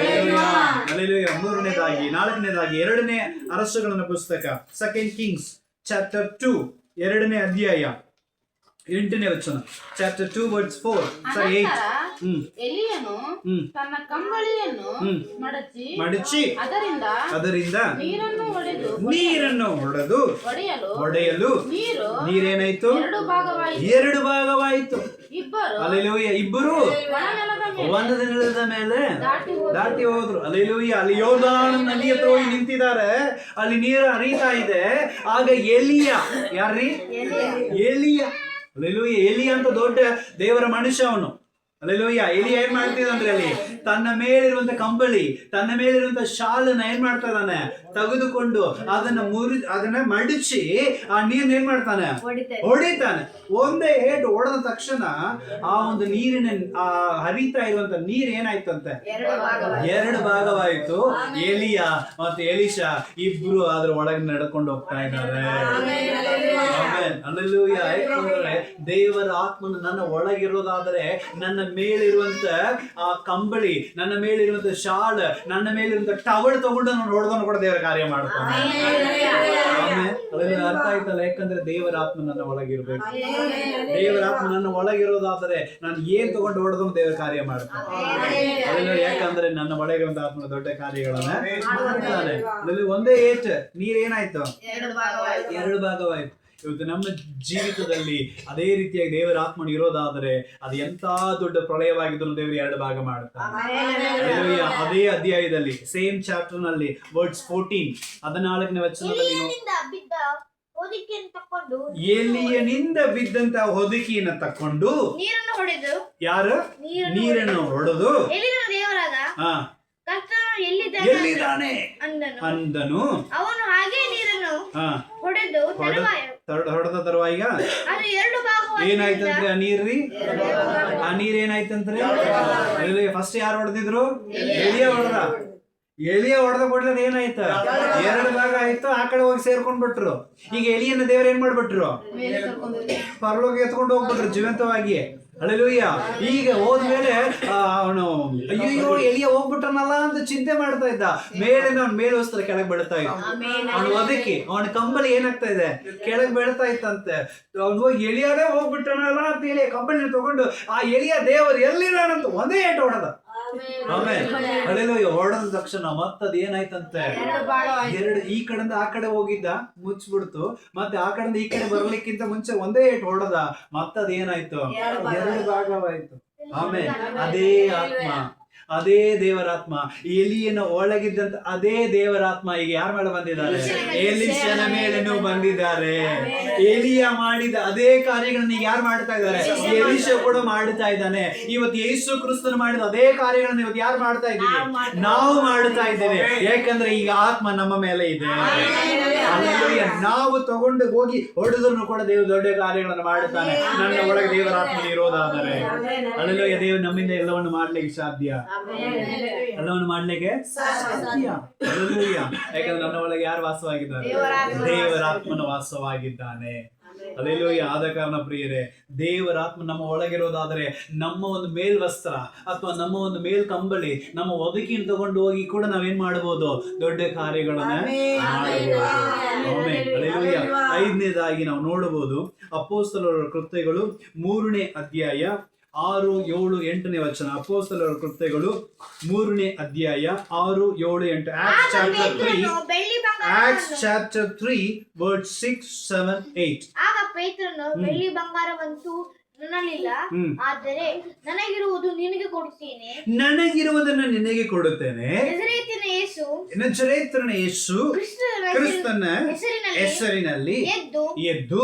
Speaker 2: ಅಲ್ಲೂಯ್ಯ 3ನೇದಾಗಿ 4ನೇದಾಗಿ 2ನೇ ಅರಸುಗಳ ಪುಸ್ತಕ 2 Kings ಚಾಪ್ಟರ್ 2 2ನೇ ಅಧ್ಯಾಯ 8ನೇ ವಚನ, ಚಾಪ್ಟರ್ 2 verse 4 8.
Speaker 3: ಎಲಿಯನು ತನ್ನ ಕಂಬಳಿಯನ್ನು ಮಡಚಿ
Speaker 2: ಅದರಿಂದ ನೀರನ್ನು ಹೊಡೆಯಲು ನೀರೇನಾಯ್ತು? 2 ಭಾಗವಾಯಿತು. ಅಲ್ಲೆಲೂಯ್ಯ ಇಬ್ಬರು ಒಂದದ ನೆಲದ ಮೇಲೆ ದಾಟಿ ಹೋದ್ರು. ಅಲ್ಲೆಲೂಯ್ಯ ಅಲ್ಲಿ ಯೋರ್ದಾನ್ ನದಿ ಹತ್ರ ಹೋಗಿ ನಿಂತಿದ್ದಾರೆ. ಅಲ್ಲಿ ನೀರು ಹರಿತಾ ಇದೆ. ಆಗ ಎಲಿಯ, ಯಾರ್ರೀ? ಎಲಿಯ. ಅಲ್ಲೆಲೂಯ್ಯ ಎಲಿಯ ಅಂತ ದೊಡ್ಡ ದೇವರ ಮನುಷ್ಯ ಅವನು. ಅಲ್ಲೆಲೂಯ್ಯ ಎಲಿಯ ಏನ್ ಮಾಡ್ತಿದಂದ್ರೆ ಅಲ್ಲಿ ತನ್ನ ಮೇಲಿರುವಂತ ಕಂಬಳಿ, ತನ್ನ ಮೇಲಿರುವಂತ ಶಾಲನ್ನ ಏನ್ ಮಾಡ್ತಾ ಇದ್ದಾನೆ? ತೆಗೆದುಕೊಂಡು ಅದನ್ನ ಮಡಿಚಿ ಆ ನೀರ್ನ ಏನ್ ಮಾಡ್ತಾನೆ? ಹೊಡಿತಾನೆ. ಒಂದೇ ಏಟು ಹೊಡೆದ ತಕ್ಷಣ ಆ ಒಂದು ನೀರಿನ ಆ ಹರಿತಾ ಇರುವಂತ ನೀರ್ ಏನಾಯ್ತಂತೆ? 2 ಭಾಗವಾಯ್ತು. ಎಲಿಯ ಮತ್ತೆ ಎಲಿಶಾ ಇಬ್ರು ಅದ್ರ ಒಳಗೆ ನಡ್ಕೊಂಡು ಹೋಗ್ತಾ ಇದ್ದಾರೆ. ಅಲ್ಲೆಲೂಯ್ಯ ಯಾಕಂದ್ರೆ ದೇವರ ಆತ್ಮನು ನನ್ನ ಒಳಗಿರೋದಾದ್ರೆ ನನ್ನ ಮೇಲಿರುವಂತ ಆ ಕಂಬಳಿ, ನನ್ನ ಮೇಲಿರುವಂತ ಶಾಲ್, ನನ್ನ ಮೇಲಿರುವಂತ ಟವಲ್ ತಗೊಂಡು ನಾನು ಹೊಡೆದನ್ನು ಕೂಡ ದೇವರ ಕಾರ್ಯ ಮಾಡ್ತಾನೆ. ಅದೆಲ್ಲ ಅರ್ಥ ಆಯ್ತಲ್ಲ? ಯಾಕಂದ್ರೆ ದೇವರ ಆತ್ಮ ನನ್ನ ಒಳಗಿರ್ಬೇಕು. ದೇವರ ಆತ್ಮ ನನ್ನ ಒಳಗಿರೋದಾದ್ರೆ ನಾನು ಏನ್ ತಗೊಂಡು ಹೊಡೆದು ದೇವರ ಕಾರ್ಯ ಮಾಡ್ತಾನೆ. ಅದೆಲ್ಲ ಯಾಕಂದ್ರೆ ನನ್ನ ಒಳಗಿರುವಂತ ಆತ್ಮನ ದೊಡ್ಡ ಕಾರ್ಯಗಳನ್ನ ಮಾಡ್ತಾನೆ. ಅದ್ರಲ್ಲಿ ಒಂದೇ ಏಟ್ ನೀರ್ ಏನಾಯ್ತು? 2 ಭಾಗವಾಯ್ತು. ಇವತ್ತು ನಮ್ಮ ಜೀವಿತದಲ್ಲಿ ಅದೇ ರೀತಿಯಾಗಿ ದೇವರ ಆತ್ಮನ ಇರೋದಾದರೆ ಅದು ಎಂತ ದೊಡ್ಡ ಪ್ರಳಯವಾಗಿದ್ರು ದೇವರು 2 ಭಾಗ ಮಾಡುತ್ತಾನೆ. ಅದೇ ಅಧ್ಯಾಯದಲ್ಲಿ ಸೇಮ್ ಚಾಪ್ಟರ್ ನಲ್ಲಿ ವರ್ಡ್ಸ್ 14 14ನೇ ವಚನದಲ್ಲಿ ಎಲಿಯನಿಂದ ಬಿದ್ದಂತ ಹೊದಿಕೆಯನ್ನು ತಕ್ಕೊಂಡು ಯಾರು? ನೀರನ್ನು ಹೊಡೆದು ಎಲ್ಲಿದ್ದಾನೆ ಅಂದನು.
Speaker 4: ಅವನು ಹಾಗೆ ನೀರನ್ನು
Speaker 2: ಹೊಡೆದ ತರುವಾಯ ಏನಾಯ್ತಂದ್ರೆ ಆ ನೀರ್ ಏನಾಯ್ತಂದ್ರೆ ಫಸ್ಟ್ ಯಾರು ಹೊಡೆದಿದ್ರು? ಎಲಿಯ ಹೊಡೆದ ಕೊಡ್ಲ ಏನಾಯ್ತ? 2 ಭಾಗ ಆಯ್ತು. ಆ ಕಡೆ ಹೋಗಿ ಸೇರ್ಕೊಂಡ್ ಬಿಟ್ರು. ಈಗ ಎಲಿಯನ್ನ ದೇವ್ರ ಏನ್ ಮಾಡ್ಬಿಟ್ರು? ಪರಲೋಕ ಎತ್ಕೊಂಡು ಹೋಗ್ಬಿಟ್ರು ಜೀವಂತವಾಗಿ. ಅಲ್ಲೆಲೂಯ್ಯ. ಈಗ ಹೋದ್ಮೇಲೆ ಅವನು ಅಯ್ಯೋ ಎಲಿಯ ಹೋಗ್ಬಿಟ್ಟನಲ್ಲ ಅಂತ ಚಿಂತೆ ಮಾಡ್ತಾ ಇದ್ದ. ಮೇಲಿಂದ ಅವ್ನ ಮೇಲೆ ವಸ್ತ್ರ ಕೆಳಗೆ ಬೀಳ್ತಾ ಇದ್ದ. ಅವನು ಒದಕಿ ಅವನ ಕಂಬಳಿ ಏನಾಗ್ತಾ ಇದೆ? ಕೆಳಗೆ ಬೀಳ್ತಾ ಇತ್ತಂತೆ. ಅವ್ನು ಹೋಗಿ ಎಲಿಯಾನೇ ಹೋಗ್ಬಿಟ್ಟನಲ್ಲ ಅಂತ ಹೇಳಿ ಕಂಬಳಿ ತಗೊಂಡು ಆ ಎಲಿಯ ದೇವರು ಎಲ್ಲಿದಾನಂತ ಒಂದೇ ಏಟು ಹೊಡೆದ. ಆಮೇಲೆ ಅಲ್ಲೆಲೂಯ್ಯ ಹೊಡೆದ ತಕ್ಷಣ ಮತ್ತದ್ ಏನಾಯ್ತಂತೆ? 2 ಈ ಕಡೆಯಿಂದ ಆ ಕಡೆ ಹೋಗಿದ್ದ, ಮುಚ್ಚಿಬಿಡ್ತು. ಮತ್ತೆ ಆ ಕಡೆಯಿಂದ ಈ ಕಡೆ ಬರ್ಲಿಕ್ಕಿಂತ ಮುಂಚೆ ಒಂದೇ ಏಟು ಹೊಡೆದ. ಮತ್ತದ್ ಏನಾಯ್ತು? 2 ಭಾಗವಾಯ್ತು. ಆಮೇಲೆ ಅದೇ ಆತ್ಮ ಅದೇ ದೇವರಾತ್ಮ, ಎಲಿಯನ ಒಳಗಿದ್ದಂತ ಅದೇ ದೇವರಾತ್ಮ ಈಗ ಯಾರ ಮೇಲೆ ಬಂದಿದ್ದಾರೆ? ಎಲಿಷನ ಮೇಲೆನೂ ಬಂದಿದ್ದಾರೆ. ಎಲಿಯ ಮಾಡಿದ ಅದೇ ಕಾರ್ಯಗಳನ್ನ ಈಗ ಯಾರು ಮಾಡ್ತಾ ಇದ್ದಾರೆ? ಎಲಿಷ ಕೂಡ ಮಾಡ್ತಾ ಇದ್ದಾನೆ. ಇವತ್ತು ಯೇಸು ಕ್ರಿಸ್ತನು ಮಾಡಿದ ಅದೇ ಕಾರ್ಯಗಳನ್ನ ಇವತ್ತು ಯಾರು ಮಾಡ್ತಾ ಇದ್ದೀವಿ? ನಾವು ಮಾಡ್ತಾ ಇದ್ದೇವೆ. ಯಾಕಂದ್ರೆ ಈಗ ಆತ್ಮ ನಮ್ಮ ಮೇಲೆ ಇದೆ. ಹಲ್ಲೆಲೂಯಾ. ನಾವು ತಗೊಂಡು ಹೋಗಿ ಹೊಡೆದ್ರು ಕೂಡ ದೇವರು ದೊಡ್ಡ ಕಾರ್ಯಗಳನ್ನು ಮಾಡುತ್ತಾನೆ. ನನ್ನ ಒಳಗೆ ದೇವರ ಆತ್ಮ ಇರೋದಾದರೆ ಹಲ್ಲೆಲೂಯಾ. ದೇವರು ನಮ್ಮಿಂದ ಎಲ್ಲವನ್ನು ಮಾಡ್ಲಿಕ್ಕೆ ಸಾಧ್ಯ, ಎಲ್ಲವನ್ನು ಮಾಡ್ಲಿಕ್ಕೆ ಸಾಧ್ಯ. ಹಲ್ಲೆಲೂಯಾ. ಯಾಕಂದ್ರೆ ನನ್ನ ಒಳಗೆ ಯಾರು ವಾಸವಾಗಿದ್ದಾರೆ? ದೇವರ ಆತ್ಮನ ವಾಸವಾಗಿದ್ದಾನೆ. ಹಲ್ಲೆಲೂಯಾ. ಆದ ಕಾರಣ ಪ್ರಿಯರೇ, ದೇವರ ಆತ್ಮ ನಮ್ಮ ಒಳಗಿರೋದಾದರೆ ನಮ್ಮ ಒಂದು ಮೇಲ್ವಸ್ತ್ರ ಅಥವಾ ನಮ್ಮ ಒಂದು ಮೇಲ್ ಕಂಬಳಿ ನಮ್ಮ ಒದಕಿನ ತಗೊಂಡು ಹೋಗಿ ಕೂಡ ನಾವೇನ್ ಮಾಡಬಹುದು? ದೊಡ್ಡ ಕಾರ್ಯಗಳನ್ನ ಮಾಡಬಹುದು. ಹಲ್ಲೆಲೂಯಾ. 5ನೇದಾಗಿ ನಾವು ನೋಡಬಹುದು ಅಪೊಸ್ತಲರ ಕೃತ್ಯಗಳು 3ನೇ ಅಧ್ಯಾಯ 6, 7, 8ನೇ ವಚನ. ಅಪೊಸ್ತಲರ ಕೃತ್ಯಗಳು 3ನೇ ಅಧ್ಯಾಯ 6, 7, 8. Acts chapter 3 verse 6, 7, 8.
Speaker 4: ಆಗ ಪೇತ್ರನು ಬೆಳ್ಳಿ ಬಂಗಾರವಂತೂ ನನ್ನಲ್ಲಿಲ್ಲ, ಆದರೆ ನನಗಿರುವುದು ನಿನಗೆ ಕೊಡುತ್ತೇನೆ.
Speaker 2: ನನಗಿರುವುದನ್ನು ನಿನಗೆ ಕೊಡುತ್ತೇನೆ. ನಜರೇತಿನ ಯೇಸು ಕ್ರಿಸ್ತನ ಹೆಸರಿನಲ್ಲಿ ಎದ್ದು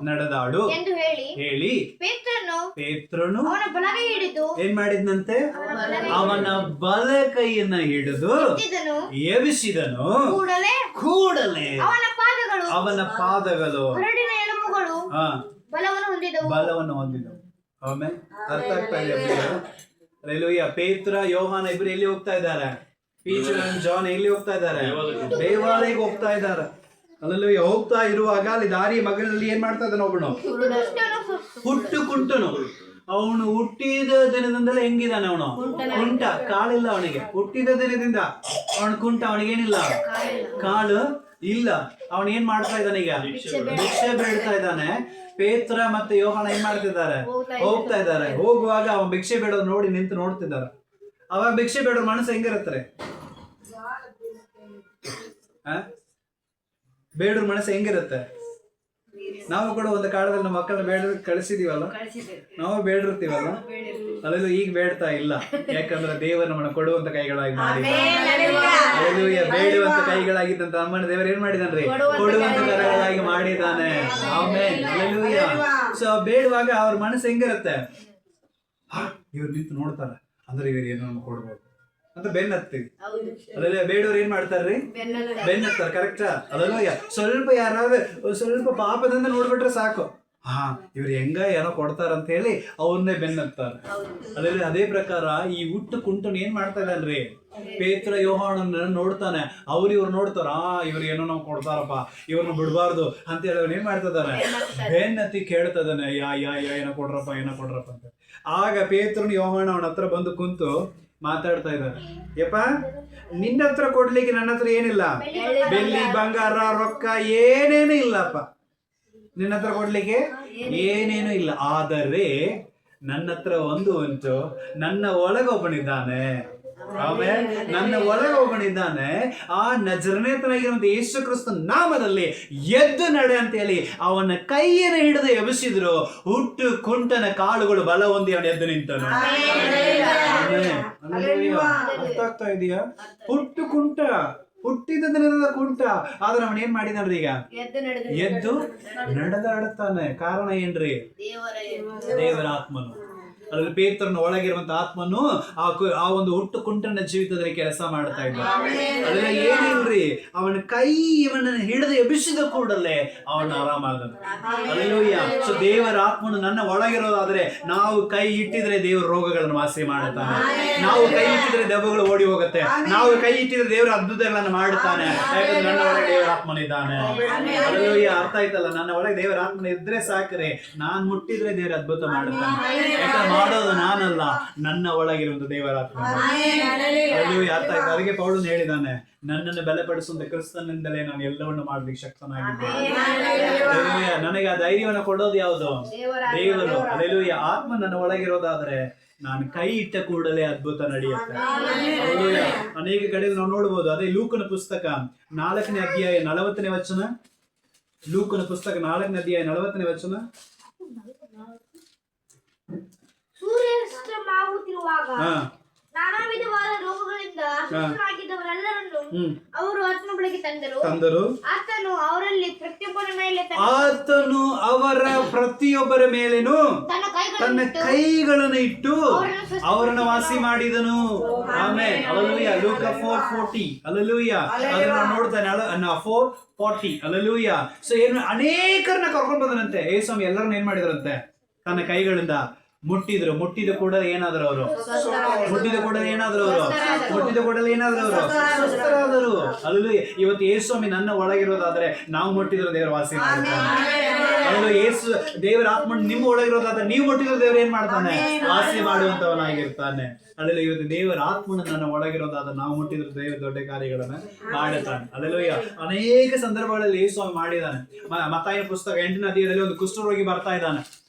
Speaker 2: ನಡೆದಾಡು ಎಂದು ಹೇಳಿ ಪೇತ್ರನು ಅವನ ಬಲಗೈ ಹಿಡಿದು ಏನ್ ಮಾಡಿದ್ನಂತೆ? ಅವನ ಬಲಕೈಯನ್ನ ಹಿಡಿದು ಎಬ್ಬಿಸಿದನು. ಕೂಡಲೇ ಅವನ ಪಾದಗಳು ಬಲವನ್ನು ಹೊಂದಿದವು. ಆಮೇಲೆ ಅರ್ಥ ಆಗ್ತಾ ಇದೆ? ಹಲ್ಲೆಲೂಯಾ. ಪೇತ್ರ, ಯೋಹಾನ ಇಬ್ರು ಎಲ್ಲಿ ಹೋಗ್ತಾ ಇದ್ದಾರೆ? ಪೀಟರ್ ಅಂಡ್ ಜಾನ್ ಎಲ್ಲಿ ಹೋಗ್ತಾ ಇದ್ದಾರೆ? ದೇವಾಲಯಕ್ಕೆ ಹೋಗ್ತಾ ಇದ್ದಾರೆ. ಹಲ್ಲೆಲೂಯಾ. ಹೋಗ್ತಾ ಇರುವಾಗ ಅಲ್ಲಿ ದಾರಿ ಮಗನಲ್ಲಿ ಏನ್ ಮಾಡ್ತಾ ಇದ್ದಾನೆ? ಒಬ್ಬನು ಹುಟ್ಟು ಕುಂಟನು. ಅವನು ಹುಟ್ಟಿದ ದಿನದಿಂದಲೇ ಹೆಂಗಿದ್ದಾನೆ? ಅವನು ಕುಂಟ, ಕಾಲಿಲ್ಲ ಅವನಿಗೆ. ಹುಟ್ಟಿದ ದಿನದಿಂದ ಅವನು ಕುಂಟ, ಅವನಿಗೇನಿಲ್ಲ, ಕಾಲು ಇಲ್ಲ. ಅವನ್ ಏನ್ ಮಾಡ್ತಾ ಇದ್ದಾನೆ? ಈಗ ಭಿಕ್ಷೆ ಬೇಡ್ತಾ ಇದ್ದಾನೆ. ಪೇತ್ರ ಮತ್ತೆ ಯೋಹಾನ ಏನ್ ಮಾಡ್ತಿದ್ದಾರೆ? ಹೋಗ್ತಾ ಇದ್ದಾರೆ. ಹೋಗುವಾಗ ಅವನ್ ಭಿಕ್ಷೆ ಬೇಡೋದು ನೋಡಿ ನಿಂತು ನೋಡ್ತಿದ್ದಾರೆ. ಅವಾಗ ಭಿಕ್ಷೆ ಬೇಡೋ ಮನಸ್ಸು ಹೆಂಗಿರತ್ತಾರೆ? ಬೇಡ್ರ ಮನಸ್ಸು ಹೆಂಗಿರುತ್ತೆ? ನಾವು ಕೂಡ ಒಂದು ಕಾಲದಲ್ಲಿ ನಮ್ಮ ಮಕ್ಕಳನ್ನ ಬೇಡ ಕಳಿಸಿದೀವಲ್ಲ, ನಾವು ಬೇಡಿರ್ತೀವಲ್ಲ. ಅಲ್ಲೆಲ್ಲೂ ಈಗ ಬೇಡ್ತಾ ಇಲ್ಲ. ಯಾಕಂದ್ರೆ ದೇವರು ನಮ್ಮನ್ನ ಕೊಡುವಂತ ಕೈಗಳಾಗಿ ಮಾಡಿ, ಬೇಡುವಂತ ಕೈಗಳಾಗಿದ್ದಂತ ನಮ್ಮನ್ನ ದೇವರು ಏನ್ ಮಾಡಿದಾನ್ರಿ? ಕೊಡುವಂತ ಕೈಗಳಾಗಿ ಮಾಡಿದ್ದಾನೆ. ಆಮೇಲೆ ಹಲ್ಲೆಲೂಯಾ. ಸೊ ಬೇಡುವಾಗ ಅವ್ರ ಮನಸ್ಸು ಹೆಂಗಿರುತ್ತೆ? ಇವ್ರು ನಿಂತು ನೋಡ್ತಾರೆ ಅಂದ್ರೆ ಇವ್ರು ಏನೋ ನಮ್ಗೆ ಕೊಡ್ಬೋದು ಅಂತ ಬೆನ್ನತ್ತೀವಿ. ಅಲ್ಲೆಲ್ಲ ಬೇಡವ್ರು ಏನ್ ಮಾಡ್ತಾರ್ರಿ? ಬೆನ್ನತ್ತಾರೆ. ಕರೆಕ್ಟಾ? ಅಲ್ಲೆಲ್ಲ ಸ್ವಲ್ಪ ಯಾರಾದ್ರೂ ಸ್ವಲ್ಪ ಪಾಪದಿಂದ ನೋಡ್ಬಿಟ್ರೆ ಸಾಕು, ಇವ್ರು ಹೆಂಗ ಏನೋ ಕೊಡ್ತಾರಂತ ಹೇಳಿ ಅವ್ರನ್ನೇ ಬೆನ್ನತ್ತಾರೆ. ಅಲ್ಲೆಲ್ಲ ಅದೇ ಪ್ರಕಾರ ಈ ಹುಟ್ಟು ಕುಂಟನ್ ಏನ್ ಮಾಡ್ತಾ ಇದ್ದಾನ್ರಿ? ಪೇತ್ರ ಯೋಹಾನನ್ನ ನೋಡ್ತಾನೆ. ಇವ್ರು ನೋಡ್ತಾರ, ಇವ್ರು ಏನೋ ನಾವು ಕೊಡ್ತಾರಪ್ಪ, ಇವ್ರನ್ನ ಬಿಡ್ಬಾರ್ದು ಅಂತ ಹೇಳಿ ಅವ್ರು ಏನ್ ಮಾಡ್ತಿದ್ದಾನೆ? ಬೆನ್ನತ್ತಿ ಕೇಳ್ತದಾನೆ, ಯಾ ಏನೋ ಕೊಡ್ರಪ್ಪ ಅಂತ. ಆಗ ಪೇತ್ರನ ಯೋಹಾನ ಅವನ ಹತ್ರ ಬಂದು ಕುಂತು ಮಾತಾಡ್ತಾ ಇದ್ದಾರೆ. ಯಪ್ಪ, ನಿನ್ನ ಹತ್ರ ಕೊಡ್ಲಿಕ್ಕೆ ನನ್ನ ಹತ್ರ ಏನಿಲ್ಲ, ಬೆಳ್ಳಿ ಬಂಗಾರ ರೊಕ್ಕ ಏನೇನು ಇಲ್ಲಪ್ಪ. ನಿನ್ನ ಹತ್ರ ಕೊಡ್ಲಿಕ್ಕೆ ಏನೇನು ಇಲ್ಲ. ಆದರೆ ನನ್ನ ಹತ್ರ ಒಂದು ಉಂಟು, ನನ್ನ ಒಳಗೊಬ್ಬನಿದ್ದಾನೆ. ಆಮೇಲೆ ನನ್ನ ಒಳಗೊಬ್ಬನಿದ್ದಾನೆ. ಆ ನಜರೇತನಾಗಿರುವಂತ ಯೇಸು ಕ್ರಿಸ್ತ ನಾಮದಲ್ಲಿ ಎದ್ದು ನಡೆ ಅಂತ ಹೇಳಿ ಅವನ ಕೈಯನ್ನು ಹಿಡಿದು ಎಬ್ಬಿಸಿದ್ರು. ಹುಟ್ಟು ಕುಂಟನ ಕಾಲುಗಳು ಬಲ ಹೊಂದಿ ಅವನು ಎದ್ದು ನಿಂತನು. ಅರ್ಥ ಆಗ್ತಾ ಇದೆಯಾ? ಹುಟ್ಟು ಕುಂಟ, ಹುಟ್ಟಿದ ದಿನದ ಕುಂಟ, ಆದ್ರೆ ಅವನ್ ಏನ್ ಮಾಡಿದಾನ್ರಿ? ಈಗ ಎದ್ದು ನಡೆದಾಡುತ್ತಾನೆ. ಕಾರಣ ಏನ್ರಿ? ದೇವರ ಆತ್ಮನು. ಅದ್ರಲ್ಲಿ ಪೇತ್ರನ ಒಳಗಿರುವಂತ ಆತ್ಮನು ಆ ಒಂದು ಹುಟ್ಟು ಕುಂಟನ ಜೀವಿತದಲ್ಲಿ ಕೆಲಸ ಮಾಡ್ತಾ ಇದ್ದ. ಅದ್ರಲ್ಲಿ ಏನಿಲ್ರಿ, ಅವನ ಕೈ ಇವನನ್ನು ಹಿಡಿದು ಎಬ್ಬಿಸಿದ ಕೂಡಲೇ ಅವನ ಆರಾಮಾದನು. ಹಲ್ಲೆಲೂಯಾ. ಸೊ ದೇವರ ಆತ್ಮನು ನನ್ನ ಒಳಗಿರೋದಾದ್ರೆ ನಾವು ಕೈ ಇಟ್ಟಿದ್ರೆ ದೇವರ ರೋಗಗಳನ್ನು ವಾಸಿ ಮಾಡುತ್ತಾನೆ. ನಾವು ಕೈ ಇಟ್ಟಿದ್ರೆ ದೆವ್ವಗಳು ಓಡಿ ಹೋಗುತ್ತೆ. ನಾವು ಕೈ ಇಟ್ಟಿದ್ರೆ ದೇವರ ಅದ್ಭುತಗಳನ್ನು ಮಾಡುತ್ತಾನೆ. ಯಾಕಂದ್ರೆ ನನ್ನ ಒಳಗೆ ದೇವರ ಆತ್ಮನಿದ್ದಾನೆ. ಹಲ್ಲೆಲೂಯಾ. ಅರ್ಥ ಆಯ್ತಲ್ಲ? ನನ್ನ ಒಳಗೆ ದೇವರ ಆತ್ಮನ ಇದ್ರೆ ಸಾಕ್ರೆ, ನಾನ್ ಮುಟ್ಟಿದ್ರೆ ದೇವರ ಅದ್ಭುತ ಮಾಡುತ್ತಾನೆ. ಯಾಕಂದ್ರೆ ಮಾಡೋದು ನಾನಲ್ಲ, ನನ್ನ ಒಳಗಿರುವಂತ ದೇವರ ಆತ್ಮ. ಅರ್ಥ ಆಯ್ತು? ಅದಕ್ಕೆ ಪೌಲನು ಹೇಳಿದ್ದಾನೆ, ನನ್ನನ್ನು ಬಲಪಡಿಸುವಂತ ಕ್ರಿಸ್ತನಿಂದಲೇ ನಾನು ಎಲ್ಲವನ್ನು ಮಾಡ್ಲಿಕ್ಕೆ ಶಕ್ತನಾಗಿದ್ದೇನೆ. ನನಗೆ ಆ ಧೈರ್ಯವನ್ನು ಕೊಡೋದು ಯಾವುದು? ದೇವರು. ಹಲ್ಲೆಲೂಯಾ. ಆತ್ಮ ನನ್ನ ಒಳಗಿರೋದಾದ್ರೆ ನಾನು ಕೈ ಇಟ್ಟ ಕೂಡಲೇ ಅದ್ಭುತ ನಡೆಯುತ್ತೆ. ಅನೇಕ ಕಡೆ ನಾವು ನೋಡ್ಬೋದು. ಅದೇ ಲೂಕನ ಪುಸ್ತಕ 4ನೇ ಅಧ್ಯಾಯ 40ನೇ ವಚನ. ಲೂಕನ ಪುಸ್ತಕ 4ನೇ ಅಧ್ಯಾಯ 40ನೇ ವಚನ.
Speaker 4: ಸೂರ್ಯಾಸ್ತಮಾಗುತ್ತಿರುವಾಗ ನಾನು
Speaker 2: ಮೊದಲು
Speaker 4: ಆತನು ಅವರಲ್ಲಿ ಪ್ರತಿಯೊಬ್ಬರ ಮೇಲೆ
Speaker 2: ಆತನು ಅವರ ಪ್ರತಿಯೊಬ್ಬರ ಮೇಲೇನು ತನ್ನ ಕೈಗಳನ್ನು ಇಟ್ಟು ಅವರನ್ನು ವಾಸಿ ಮಾಡಿದನು. ಆಮೆನ್. ಹಲ್ಲೆಲೂಯಾ. ಲೂಕ 4:40. ಹಲ್ಲೆಲೂಯಾ. ಅದನ್ನ ನೋಡ್ತಾನೆ 4:40. ಹಲ್ಲೆಲೂಯಾ. ಸೊ ಏನು ಅನೇಕರನ್ನ ಕರ್ಕೊಂಡು ಬಂದರಂತೆ ಯೇಸು ಎಲ್ಲರನ್ನ ಏನ್ ಮಾಡಿದ್ರಂತೆ ತನ್ನ ಕೈಗಳಿಂದ ಮುಟ್ಟಿದ ಕೂಡ ಏನಾದ್ರು ಅವರು ಮುಟ್ಟಿದ ಕೂಡಲೇ ಏನಾದ್ರು ಸ್ವಸ್ಥರಾದರು. ಹಲ್ಲೆಲೂಯಾ. ಇವತ್ತು ಯೇಸು ಸ್ವಾಮಿ ನನ್ನ ಒಳಗಿರೋದಾದ್ರೆ ನಾವು ಮುಟ್ಟಿದ್ರೆ ದೇವರು ವಾಸಿ ಮಾಡ್ತಾನೆ. ಹಲ್ಲೆಲೂಯಾ. ಯೇಸು ದೇವರ ಆತ್ಮ ನಿಮ್ಮ ಒಳಗಿರೋದಾದ್ರೆ ನೀವು ಮುಟ್ಟಿದ್ರೆ ದೇವರು ಏನ್ ಮಾಡ್ತಾನೆ ವಾಸಿ ಮಾಡುವಂತವನಾಗಿರ್ತಾನೆ. ಹಲ್ಲೆಲೂಯಾ. ಇವತ್ತು ದೇವರ ಆತ್ಮನ ನನ್ನ ಒಳಗಿರೋದಾದ್ರೆ ನಾವು ಮುಟ್ಟಿದ್ರೆ ದೇವರ ದೊಡ್ಡ ಕಾರ್ಯಗಳನ್ನ ಮಾಡುತ್ತಾನೆ. ಹಲ್ಲೆಲೂಯಾ. ಅನೇಕ ಸಂದರ್ಭಗಳಲ್ಲಿ ಯೇಸು ಸ್ವಾಮಿ ಮಾಡಿದ್ದಾನೆ. ಮತ್ತಾಯನ ಪುಸ್ತಕ 8ನೇ ಅಧ್ಯಾಯದಲ್ಲಿ ಒಂದು ಕುಷ್ಠರೋಗಿ ಬರ್ತಾ ಇದ್ದಾನೆ.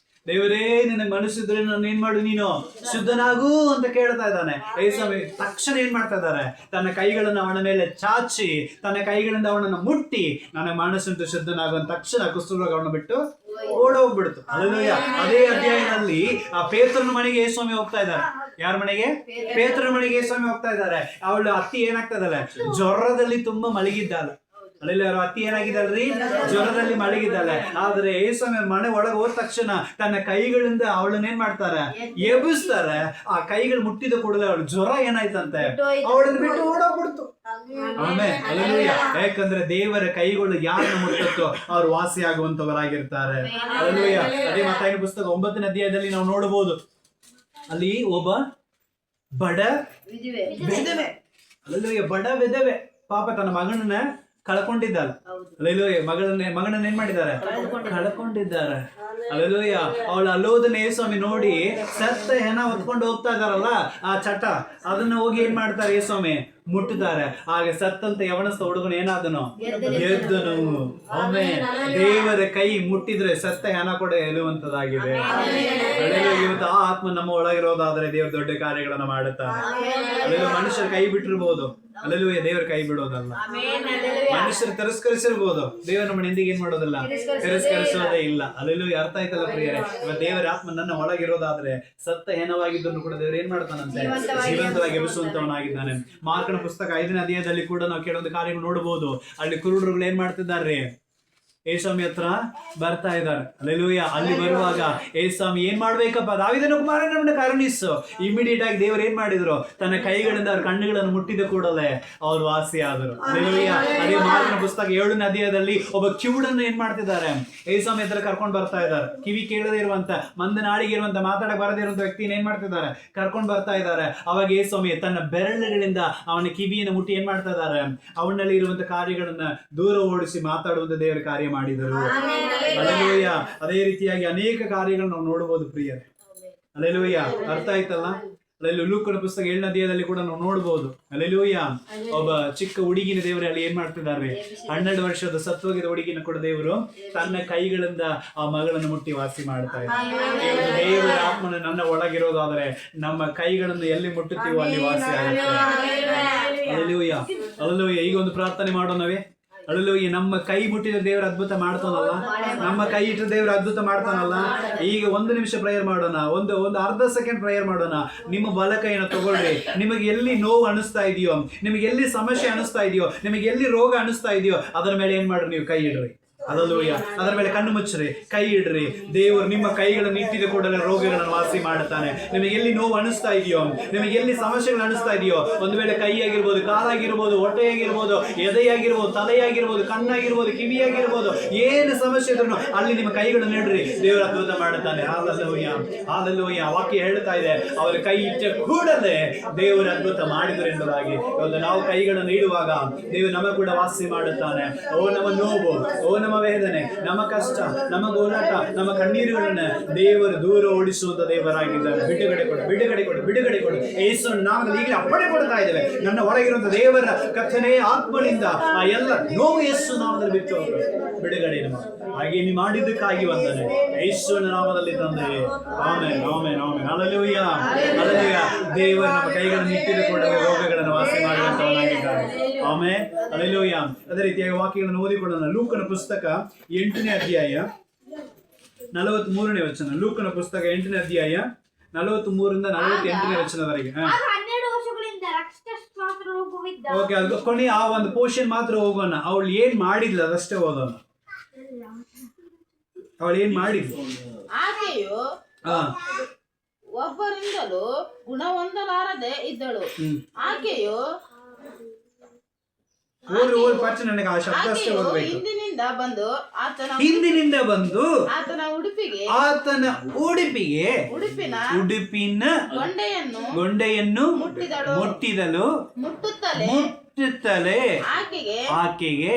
Speaker 2: ದೇವರೇ ನಿನಗೆ ಮನಸ್ಸಿದ್ರೆ ನಾನು ಏನ್ ಮಾಡು, ನೀನು ಶುದ್ಧನಾಗು ಅಂತ ಕೇಳ್ತಾ ಇದ್ದಾನೆ. ಯೇಸುಸ್ವಾಮಿ ತಕ್ಷಣ ಏನ್ ಮಾಡ್ತಾ ಇದ್ದಾರೆ, ತನ್ನ ಕೈಗಳನ್ನು ಅವನ ಮೇಲೆ ಚಾಚಿ ತನ್ನ ಕೈಗಳಿಂದ ಅವನನ್ನು ಮುಟ್ಟಿ ನನ್ನ ಮನಸ್ಸುಂಟು ಶುದ್ಧನಾಗುವಂತ ತಕ್ಷಣ ಕುಷ್ಠರೋಗ ಅವನ ಬಿಟ್ಟು ಓಡೋಗ್ಬಿಡ್ತು. ಹಲ್ಲೆಲೂಯಾ. ಅದೇ ಅಧ್ಯಾಯದಲ್ಲಿ ಆ ಪೇತ್ರನ ಮನೆಗೆ ಯೇಸುಸ್ವಾಮಿ ಹೋಗ್ತಾ ಇದ್ದಾರೆ. ಯಾರ ಮನೆಗೆ? ಪೇತ್ರನ ಮನೆಗೆ ಯೇಸುಸ್ವಾಮಿ ಹೋಗ್ತಾ ಇದ್ದಾರೆ. ಅವಳು ಅತ್ತಿ ಏನಾಗ್ತಾ ಇದ್ದಾಳೆ, ಜ್ವರದಲ್ಲಿ ತುಂಬಾ ಮಲಗಿದ್ದಾಳೆ. ಅಲ್ಲಿ ಅವ್ರ ಅತ್ತಿ ಏನಾಗಿದ್ದಲ್ರಿ, ಜ್ವರದಲ್ಲಿ ಮಲಗಿದ್ದಾಳೆ. ಆದ್ರೆ ಯೇಸುಸ್ವಾಮಿ ಮನೆ ಒಳಗೆ ಹೋದ ತಕ್ಷಣ ತನ್ನ ಕೈಗಳಿಂದ ಅವಳನ್ನೇನ್ ಮಾಡ್ತಾರೆ, ಎಬ್ಬಿಸ್ತಾರೆ. ಆ ಕೈಗಳು ಮುಟ್ಟಿದ ಕೂಡಲೇ ಅವಳು ಜ್ವರ ಏನಾಯ್ತಂತೆ ಅವಳನ್ನ ಬಿಟ್ಟು ಓಡೋಗ್ಬಿಡ್ತು. ಆಮೇಲೆ ಹಲ್ಲೆಲೂಯಾ. ಯಾಕಂದ್ರೆ ದೇವರ ಕೈಗಳು ಯಾರನ್ನ ಮುಟ್ಟತ್ತೋ ಅವ್ರು ವಾಸಿ ಆಗುವಂತವರಾಗಿರ್ತಾರೆ. ಹಲ್ಲೆಲೂಯಾ. ಅದೇ ಮತ್ತಾಯನ ಪುಸ್ತಕ 9ನೇ ಅಧ್ಯಾಯದಲ್ಲಿ ನಾವು ನೋಡಬಹುದು. ಅಲ್ಲಿ ಒಬ್ಬ ಬಡ ವಿಧವೆ, ಹಲ್ಲೆಲೂಯಾ, ಬಡ ವಿಧವೆ ಪಾಪ ತನ್ನ ಮಗನನ್ನ ಕಳ್ಕೊಂಡಿದ್ದಾಳೆ. ಹಲ್ಲೆಲೂಯಾ. ಮಗನನ್ನ ಏನ್ ಮಾಡಿದ್ದಾರೆ, ಕಳ್ಕೊಂಡಿದ್ದಾರೆ. ಹಲ್ಲೆಲೂಯಾ. ಅವಳು ಅಲ್ಲೋದನ್ನ ಯೇಸುಸ್ವಾಮಿ ನೋಡಿ ಸತ್ತ ಹೆಣ ಹೊತ್ಕೊಂಡು ಹೋಗ್ತಾ ಇದಾರಲ್ಲ ಆ ಚಟ, ಅದನ್ನ ಹೋಗಿ ಏನ್ ಮಾಡ್ತಾರೆ, ಯೇಸುಸ್ವಾಮಿ ಮುಟ್ಟುತ್ತಾರೆ. ಹಾಗೆ ಸತ್ತಂತ ಯವನಸ್ಥ ಹುಡುಗನು ಏನಾದನು, ಎದ್ದನು. ಆಮೆನ್. ದೇವರ ಕೈ ಮುಟ್ಟಿದ್ರೆ ಸತ್ತ ಹೆಣ ಕೂಡ ಎಲುವಂತದಾಗಿದೆ. ಇವತ್ತು ಆ ಆತ್ಮ ನಮ್ಮ ಒಳಗಿರೋದಾದ್ರೆ ದೇವ್ರ ದೊಡ್ಡ ಕಾರ್ಯಗಳನ್ನ ಮಾಡುತ್ತಾನೆ. ಅಲ್ಲೆಲ್ಲ ಮನುಷ್ಯರ ಕೈ ಬಿಟ್ಟಿರ್ಬೋದು, ಅಲ್ಲೆಲ್ಲೂಯ್ಯ ದೇವರ ಕೈ ಬಿಡೋದಲ್ಲ. ಮನುಷ್ಯರು ತಿರಸ್ಕರಿಸಿರ್ಬೋದು, ದೇವರ ನಮ್ಮ ಎಂದಿಗೆ ಏನ್ ಮಾಡೋದಲ್ಲ, ತಿರಸ್ಕರಿಸೋದೇ ಇಲ್ಲ. ಅಲ್ಲೆಲ್ಲೂಯ್ಯ. ಅರ್ಥ ಆಯ್ತಲ್ಲ ಪ್ರಿಯರೇ? ಇವತ್ತು ದೇವರ ಆತ್ಮ ನನ್ನ ಒಳಗಿರೋದಾದ್ರೆ ಸತ್ತ ಹೆಣವಾಗಿದ್ದನ್ನು ಕೂಡ ದೇವರು ಏನ್ ಮಾಡ್ತಾನಂತೆ, ಜೀವಂತವಾಗಿ ಎಬ್ಬಿಸುವಂತವನಾಗಿದ್ದಾನೆ. ಮಾರ್ಕನ ಪುಸ್ತಕ 5ನೇ ಅಧ್ಯಾಯದಲ್ಲಿ ಕೂಡ ನಾವು ಕೆಲವೊಂದು ಕಾರ್ಯಗಳು ನೋಡಬಹುದು. ಅಲ್ಲಿ ಕುರುಡರುಗಳು ಏನ್ ಮಾಡ್ತಿದ್ದಾರೆ, ಯೇಸುಸ್ವಾಮಿ ಹತ್ರ ಬರ್ತಾ ಇದ್ದಾರೆ. ಹಲ್ಲೆಲೂಯಾ. ಅಲ್ಲಿ ಬರುವಾಗ ಯೇಸುಸ್ವಾಮಿ ಏನ್ ಮಾಡ್ಬೇಕಪ್ಪ, ದಾವೀದನ ಕುಮಾರನನ್ನು ಕರುಣಿಸು. ಇಮಿಡಿಯೇಟ್ ಆಗಿ ದೇವರು ಏನ್ ಮಾಡಿದ್ರು, ತನ್ನ ಕೈಗಳಿಂದ ಅವ್ರ ಕಣ್ಣುಗಳನ್ನು ಮುಟ್ಟಿದ ಕೂಡಲೇ ಅವ್ರು ವಾಸಿ ಆದರು. ಹಲ್ಲೆಲೂಯಾ. ಅದೇ ಮಾರ್ಕನ ಪುಸ್ತಕ 7ನೇ ಅಧ್ಯಾಯದಲ್ಲಿ ಒಬ್ಬ ಕಿವುಡನ್ನು ಏನ್ ಮಾಡ್ತಿದ್ದಾರೆ, ಯೇಸುಸ್ವಾಮಿ ಹತ್ರ ಕರ್ಕೊಂಡು ಬರ್ತಾ ಇದ್ದಾರೆ. ಕಿವಿ ಕೇಳದೇ ಇರುವಂತ, ಮಂದ ನಾಡಿಗೆ ಇರುವಂತ, ಮಾತಾಡಕ್ ಬರದೇ ಇರುವಂತ ವ್ಯಕ್ತಿನ ಏನ್ ಮಾಡ್ತಿದ್ದಾರೆ, ಕರ್ಕೊಂಡು ಬರ್ತಾ ಇದ್ದಾರೆ. ಅವಾಗ ಯೇಸುಸ್ವಾಮಿ ತನ್ನ ಬೆರಳುಗಳಿಂದ ಅವನ ಕಿವಿಯನ್ನು ಮುಟ್ಟಿ ಏನ್ ಮಾಡ್ತಾ ಇದ್ದಾರೆ, ಅವನಲ್ಲಿ ಇರುವಂತ ಕಾರ್ಯಗಳನ್ನ ದೂರ ಓಡಿಸಿ ಮಾತಾಡುವಂತ ದೇವರ ಕಾರ್ಯ ಮಾಡಿದರು. ಹಲ್ಲೆಲೂಯಾ. ಅದೇ ರೀತಿಯಾಗಿ ಅನೇಕ ಕಾರ್ಯಗಳು ನಾವು ನೋಡಬಹುದು ಪ್ರಿಯರೇ. ಹಲ್ಲೆಲೂಯಾ. ಅರ್ಥ ಆಯ್ತಲ್ಲ? ಲೂಕನ ಪುಸ್ತಕ 7ನೇ ಅಧ್ಯಾಯದಲ್ಲಿ ಕೂಡ ನಾವು ನೋಡಬಹುದು. ಹಲ್ಲೆಲೂಯಾ. ಒಬ್ಬ ಚಿಕ್ಕ ಹುಡುಗಿನ ದೇವರು ಅಲ್ಲಿ ಏನ್ ಮಾಡ್ತಿದ್ದಾರೆ, 12 ವರ್ಷದ ಸತ್ತೋಗಿದ ಹುಡುಗಿನ ಕೂಡ ದೇವರು ತನ್ನ ಕೈಗಳಿಂದ ಆ ಮಗಳನ್ನು ಮುಟ್ಟಿ ವಾಸಿ ಮಾಡ್ತಾ ಇದ್ದಾರೆ. ದೇವರ ಆತ್ಮನ ನನ್ನ ಒಳಗಿರೋದಾದ್ರೆ ನಮ್ಮ ಕೈಗಳನ್ನು ಎಲ್ಲಿ ಮುಟ್ಟುತ್ತೀವೋ ಅಲ್ಲಿ ವಾಸಿ ಆಗುತ್ತೆ. ಹಲ್ಲೆಲೂಯಾ. ಹಲ್ಲೆಲೂಯಾ. ಈಗ ಒಂದು ಪ್ರಾರ್ಥನೆ ಮಾಡೋಣವೇ? ಹಲ್ಲೆಲೂಯಾ. ನಮ್ಮ ಕೈ ಮುಟ್ಟಿದ ದೇವರ ಅದ್ಭುತ ಮಾಡ್ತಾನಲ್ಲ, ನಮ್ಮ ಕೈ ಇಟ್ಟ ದೇವರ ಅದ್ಭುತ ಮಾಡ್ತಾನಲ್ಲ. ಈಗ 1 ನಿಮಿಷ ಪ್ರೇಯರ್ ಮಾಡೋಣ, ಒಂದು ಅರ್ಧ ಸೆಕೆಂಡ್ ಪ್ರೇಯರ್ ಮಾಡೋಣ. ನಿಮ್ಮ ಬಲ ಕೈಯನ್ನು ತಗೊಳ್ರಿ. ನಿಮಗೆ ಎಲ್ಲಿ ನೋವು ಅನಿಸ್ತಾ ಇದೆಯೋ, ನಿಮಗೆ ಎಲ್ಲಿ ಸಮಸ್ಯೆ ಅನಿಸ್ತಾ ಇದೆಯೋ, ನಿಮಗೆ ಎಲ್ಲಿ ರೋಗ ಅನಿಸ್ತಾ ಇದೆಯೋ ಅದರ ಮೇಲೆ ಏನ್ ಮಾಡ್ರಿ, ನೀವು ಕೈ ಇಡ್ರಿ. ಹಲ್ಲೆಲೂಯಾ. ಅದರ ಮೇಲೆ ಕಣ್ಣು ಮುಚ್ಚ್ರಿ, ಕೈ ಇಡ್ರಿ. ದೇವರು ನಿಮ್ಮ ಕೈಗಳನ್ನು ಇಟ್ಟಿದ ಕೂಡಲೇ ರೋಗಗಳನ್ನು ವಾಸಿ ಮಾಡುತ್ತಾನೆ. ನಿಮಗೆ ಎಲ್ಲಿ ನೋವು ಅನಿಸ್ತಾ ಇದೆಯೋ, ನಿಮಗೆ ಎಲ್ಲಿ ಸಮಸ್ಯೆಗಳು ಅನಿಸ್ತಾ ಇದೆಯೋ, ಒಂದು ವೇಳೆ ಕೈ ಆಗಿರ್ಬೋದು, ಕಾಲಾಗಿರ್ಬೋದು, ಹೊಟ್ಟೆಯಾಗಿರ್ಬೋದು, ಎದೆಯಾಗಿರ್ಬೋದು, ತಲೆಯಾಗಿರ್ಬೋದು, ಕಣ್ಣಾಗಿರ್ಬೋದು, ಕಿವಿಯಾಗಿರ್ಬೋದು, ಏನು ಸಮಸ್ಯೆ ಇದ್ರು ಅಲ್ಲಿ ನಿಮ್ಮ ಕೈಗಳನ್ನು ಇಡ್ರಿ, ದೇವರ ಅದ್ಭುತ ಮಾಡುತ್ತಾನೆ. ಹಲ್ಲೆಲೂಯಾ. ಹಲ್ಲೆಲೂಯಾ. ವಾಕ್ಯ ಹೇಳ್ತಾ ಇದೆ, ಅವರ ಕೈ ಇಟ್ಟ ಕೂಡಲೇ ದೇವರ ಅದ್ಭುತ ಮಾಡಿದರು ಎಂಬುದಾಗಿ. ಇವತ್ತು ನಾವು ಕೈಗಳನ್ನು ಇಡುವಾಗ ದೇವರು ನಮಗೆ ಕೂಡ ವಾಸಿ ಮಾಡುತ್ತಾನೆ. ಓ ನಮ್ಮ ನೋವು, ಓ ನಮ್ಮ ವೇದನೆ, ನಮ್ಮ ಕಷ್ಟ, ನಮ್ಮ ಹೋರಾಟ, ನಮ್ಮ ಕಣ್ಣೀರುಗಳನ್ನ ದೇವರು ದೂರ ಓಡಿಸುವಂತ ದೇವರಾಗಿದ್ದಾರೆ. ಬಿಡುಗಡೆ ಕೊಡು, ಬಿಡುಗಡೆ ಕೊಡು, ಬಿಡುಗಡೆ ಕೊಡು. ಯೇಸು ನಾಮದಲ್ಲಿ ಈಗಲೇ ಅಪ್ಪಣೆ ಕೊಡ್ತಾ ಇದ್ದೇವೆ. ನನ್ನ ಹೊರಗಿರುವಂತ ದೇವರ ಕಥನೆ ಆತ್ಮನಿಂದ ಆ ಎಲ್ಲ ನೋವು ಯೇಸು ನಾಮದಲ್ಲಿ ಬಿಟ್ಟು ಬಿಡುಗಡೆ ಹಾಗೆ ನೀವು ಮಾಡಿದ್ದಕ್ಕಾಗಿ ವಂದನೆ. ಯೇಸುವಿನ ನಾಮದಲ್ಲಿ ತಂದೆ. Amen, amen, amen. Hallelujah. Hallelujah. ದೇವರು ನಮ್ಮ ಕೈಗಳನ್ನು ಇಟ್ಟಿದ ಕೂಡಲೇ ರೋಗಗಳನ್ನು ವಾಸಿ ಮಾಡುವಂತವನಾಗಿದ್ದಾನೆ. ಆಮೆನ್. ಹಲ್ಲೆಲೂಯಾ. ಅದೇ ರೀತಿಯಾಗಿ ವಾಕ್ಯಗಳನ್ನು ಓದಿಕೊಳ್ಳೋಣ. ಲೂಕನ ಪುಸ್ತಕ 8ನೇ ಅಧ್ಯಾಯ 43ನೇ ವಚನ. ಲೂಕನ ಪುಸ್ತಕ 8ನೇ ಅಧ್ಯಾಯ 43ರಿಂದ 48ನೇ ವಚನದವರೆಗೆ.
Speaker 4: 12 ವರ್ಷಗಳಿಂದ ರಕ್ತಸ್ರಾವ ರೋಗವಿದ್ದ
Speaker 1: ಓಕೆ, ಅದು ಕೊನೆ ಆ ಒಂದು ಪೋರ್ಷನ್ ಮಾತ್ರ ಹೋಗೋಣ. ಅವಳು ಏನ್ ಮಾಡಿದ್ಲು ಅದಷ್ಟೇ ಓದೋಣ. ಅವಳು ಏನ್ ಮಾಡಿದ್ಲು?
Speaker 3: ಆಕೆಯು
Speaker 1: ಹಾ,
Speaker 3: ಒಬ್ಬರಿಂದಲೂ ಗುಣ ಹೊಂದಲಾರದೆ ಇದ್ದಳು. ಆಕೆಯು
Speaker 1: ಪಚ್ಚ ನನಗೆ ಆ ಶಬ್ದ ಅಷ್ಟೇ ಓದ್ಬೇಕು.
Speaker 3: ಹಿಂದಿನಿಂದ ಬಂದು
Speaker 1: ಹಿಂದಿನಿಂದ ಬಂದು
Speaker 3: ಆತನ ಉಡುಪಿಗೆ
Speaker 1: ಉಡುಪಿನ ಗೊಂಡೆಯನ್ನು ಮುಟ್ಟಿದಳು. ಮುಟ್ಟುತ್ತಲೇ ಆಕೆಗೆ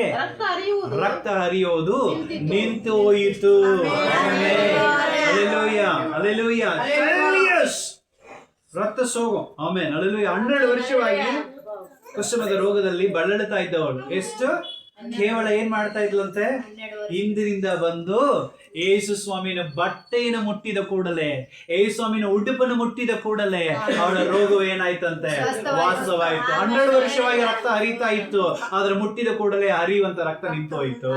Speaker 1: ರಕ್ತ ಹರಿಯೋದು ನಿಂತು ಹೋಯಿತು. ರಕ್ತ ಸೋಗು. ಆಮೇಲೆ ಅಲ್ಲೆಲೂಯಾ. 12 ವರ್ಷವಾಗಿ ಕುಷ್ಠರೋಗದ ರೋಗದಲ್ಲಿ ಬಳಲುತ್ತಾ ಇದ್ದವಳು. ಎಷ್ಟು? ಕೇವಲ ಏನ್ ಮಾಡ್ತಾ ಇದ್ಲಂತೆ? ಹಿಂದಿನಿಂದ ಬಂದು ಯೇಸು ಸ್ವಾಮಿನ ಬಟ್ಟೆಯನ್ನು ಮುಟ್ಟಿದ ಕೂಡಲೇ, ಯೇಸು ಸ್ವಾಮಿನ ಉಡುಪನ್ನು ಮುಟ್ಟಿದ ಕೂಡಲೇ ಅವಳ ರೋಗವು ಏನಾಯ್ತಂತೆ? ವಾಸವಾಯಿತು. 12 ವರ್ಷವಾಗಿ ರಕ್ತ ಹರಿತಾ ಇತ್ತು, ಆದ್ರೆ ಮುಟ್ಟಿದ ಕೂಡಲೇ ಹರಿಯುವಂತ ರಕ್ತ ನಿಂತು ಹೋಯ್ತು.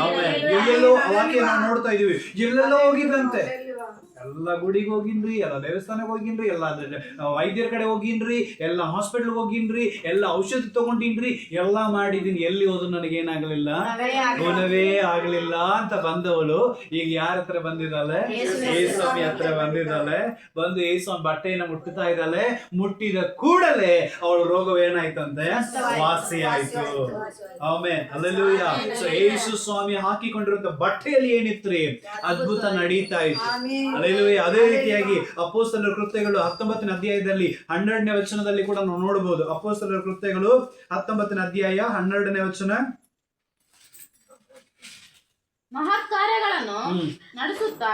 Speaker 1: ಆಮೇಲೆ ಎಲ್ಲೆಲ್ಲೋ ವಾಕ್ಯ ನಾವು ನೋಡ್ತಾ ಇದೀವಿ, ಎಲ್ಲೆಲ್ಲೋ ಹೋಗಿದ್ದಂತೆ. ಎಲ್ಲ ಗುಡಿಗೆ ಹೋಗಿನ್ರಿ, ಎಲ್ಲ ದೇವಸ್ಥಾನಕ್ಕೆ ಹೋಗಿನ್ರಿ, ಎಲ್ಲ ವೈದ್ಯರ ಕಡೆ ಹೋಗಿನ್ರಿ, ಎಲ್ಲ ಹಾಸ್ಪಿಟಲ್ ಹೋಗಿನ್ರಿ, ಎಲ್ಲ ಔಷಧಿ ತಗೊಂಡಿನ್ರಿ, ಎಲ್ಲಾ ಮಾಡಿದೀನಿ, ಎಲ್ಲಿ ಹೋದ್ರು ನನಗೇನಾಗಲಿಲ್ಲ, ಗುಣವೇ ಆಗ್ಲಿಲ್ಲ ಅಂತ ಬಂದವಳು ಈಗ ಯಾರ ಹತ್ರ ಬಂದಿದ್ದಾಳೆ? ಯೇಸುಸ್ವಾಮಿ ಹತ್ರ ಬಂದಿದ್ದಾಳೆ. ಬಂದು ಯೇಸುಸ್ವಾಮಿ ಬಟ್ಟೆಯನ್ನು ಮುಟ್ಟುತ್ತಾ ಇದ್ದಾಳೆ. ಮುಟ್ಟಿದ ಕೂಡಲೇ ಅವಳ ರೋಗವೇನಾಯ್ತಂತೆ? ವಾಸಿ ಆಯ್ತು. Amen, hallelujah. ಸೊ ಯೇಸು ಸ್ವಾಮಿ ಹಾಕಿಕೊಂಡಿರುವಂತ ಬಟ್ಟೆಯಲ್ಲಿ ಏನಿತ್ರಿ? ಅದ್ಭುತ ನಡೀತಾ ಇತ್ತು. ಅದೇ ರೀತಿಯಾಗಿ ಅಪೊಸ್ತಲರ ಕೃತ್ಯಗಳು 19ನೇ ಅಧ್ಯಾಯದಲ್ಲಿ 12ನೇ ವಚನದಲ್ಲಿ ಕೂಡ ನಾವು ನೋಡಬಹುದು. ಅಪೊಸ್ತಲರ ಕೃತ್ಯಗಳು 19ನೇ ಅಧ್ಯಾಯ 12ನೇ ವಚನ.
Speaker 3: ಮಹತ್ ಕಾರ್ಯಗಳನ್ನು ನಡೆಸುತ್ತಾ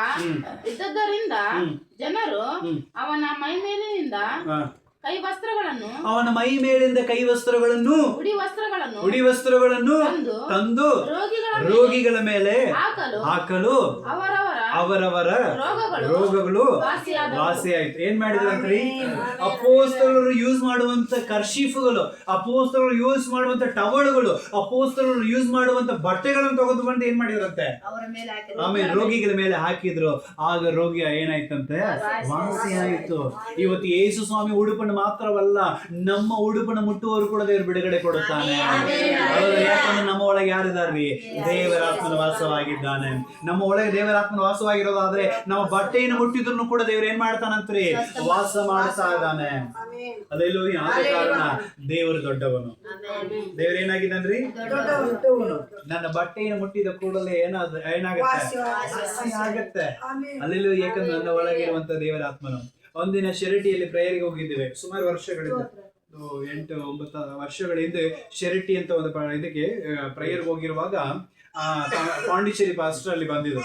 Speaker 3: ಇದ್ದದರಿಂದ ಜನರು ಅವನ ಮೈಮೇಲಿನಿಂದ
Speaker 1: ಅವನ ಮೈ ಮೇಲಿಂದ ಕೈ ವಸ್ತ್ರಗಳನ್ನು ಉಡಿ ವಸ್ತ್ರಗಳನ್ನು ತಂದು ರೋಗಿಗಳ ಮೇಲೆ ಹಾಕಲು ಅವರವರ ರೋಗಗಳು ವಾಸಿ ಆಯ್ತು. ಏನ್ ಮಾಡಿದ್ರಂತ್ರಿ? ಅಪೊಸ್ತಲರು ಯೂಸ್ ಮಾಡುವಂತ ಕರ್ಶೀಫ್ಗಳು, ಅಪೊಸ್ತಲರು ಯೂಸ್ ಮಾಡುವಂತ ಟವಲ್ಗಳು, ಅಪೊಸ್ತಲರು ಯೂಸ್ ಮಾಡುವಂತ ಬಟ್ಟೆಗಳನ್ನು ತೆಗೆದು ಬಂದು ಏನ್ ಮಾಡಿದ್ರಂತೆ? ಆಮೇಲೆ ರೋಗಿಗಳ ಮೇಲೆ ಹಾಕಿದ್ರು. ಆಗ ರೋಗಿ ಏನಾಯ್ತಂತೆ? ವಾಸಿ ಆಯ್ತು. ಇವತ್ತು ಯೇಸು ಸ್ವಾಮಿ ಉಡುಪನ್ನು ಮಾತ್ರವಲ್ಲ, ನಮ್ಮ ಉಡುಪನ್ನು ಮುಟ್ಟುವವರು ಕೂಡ ದೇವರು ಬಿಡುಗಡೆ ಕೊಡುತ್ತಾನೆ. ಯಾಕಂದ್ರೆ ನಮ್ಮ ಒಳಗೆ ಯಾರಿದಾರ್ರಿ? ದೇವರಾತ್ಮನ ವಾಸವಾಗಿದ್ದಾನೆ. ನಮ್ಮ ಒಳಗೆ ದೇವರಾತ್ಮನ ವಾಸವಾಗಿರೋದಾದ್ರೆ ನಮ್ಮ ಬಟ್ಟೆಯನ್ನು ಮುಟ್ಟಿದ್ರು ಕೂಡ ದೇವ್ರು ಏನ್ ಮಾಡ್ತಾನಂತ್ರಿ? ವಾಸ ಮಾಡ್ತಾ ಇದ್ದಾನೆ. ಅದೆಲ್ಲೂ ಆದ ಕಾರಣ ದೇವರು ದೊಡ್ಡವನು. ದೇವ್ರ ಏನಾಗಿದ್ದಾನ್ರಿ? ದೊಡ್ಡವನು. ನನ್ನ ಬಟ್ಟೆಯನ್ನು ಮುಟ್ಟಿದ ಕೂಡಲೇ ಏನಾಗತ್ತೆ? ಅಲ್ಲೆಲ್ಲೂ ಯಾಕಂದ್ರೆ ನನ್ನ ಒಳಗಿರುವಂತ ದೇವರಾತ್ಮನು. ಒಂದಿನ ಶಿರಟಿಯಲ್ಲಿ ಪ್ರೇಯರ್ಗೆ ಹೋಗಿದ್ದೇವೆ. ಸುಮಾರು ವರ್ಷಗಳಿಂದ, 8-9 ವರ್ಷಗಳ ಹಿಂದೆ ಶಿರಟಿ ಅಂತ ಒಂದು ಇದಕ್ಕೆ ಪ್ರೇಯರ್ಗೆ ಹೋಗಿರುವಾಗ ಪಾಂಡಿಚೇರಿ ಪಾಸ್ಟರ್ ಅಲ್ಲಿ ಬಂದಿದ್ರು.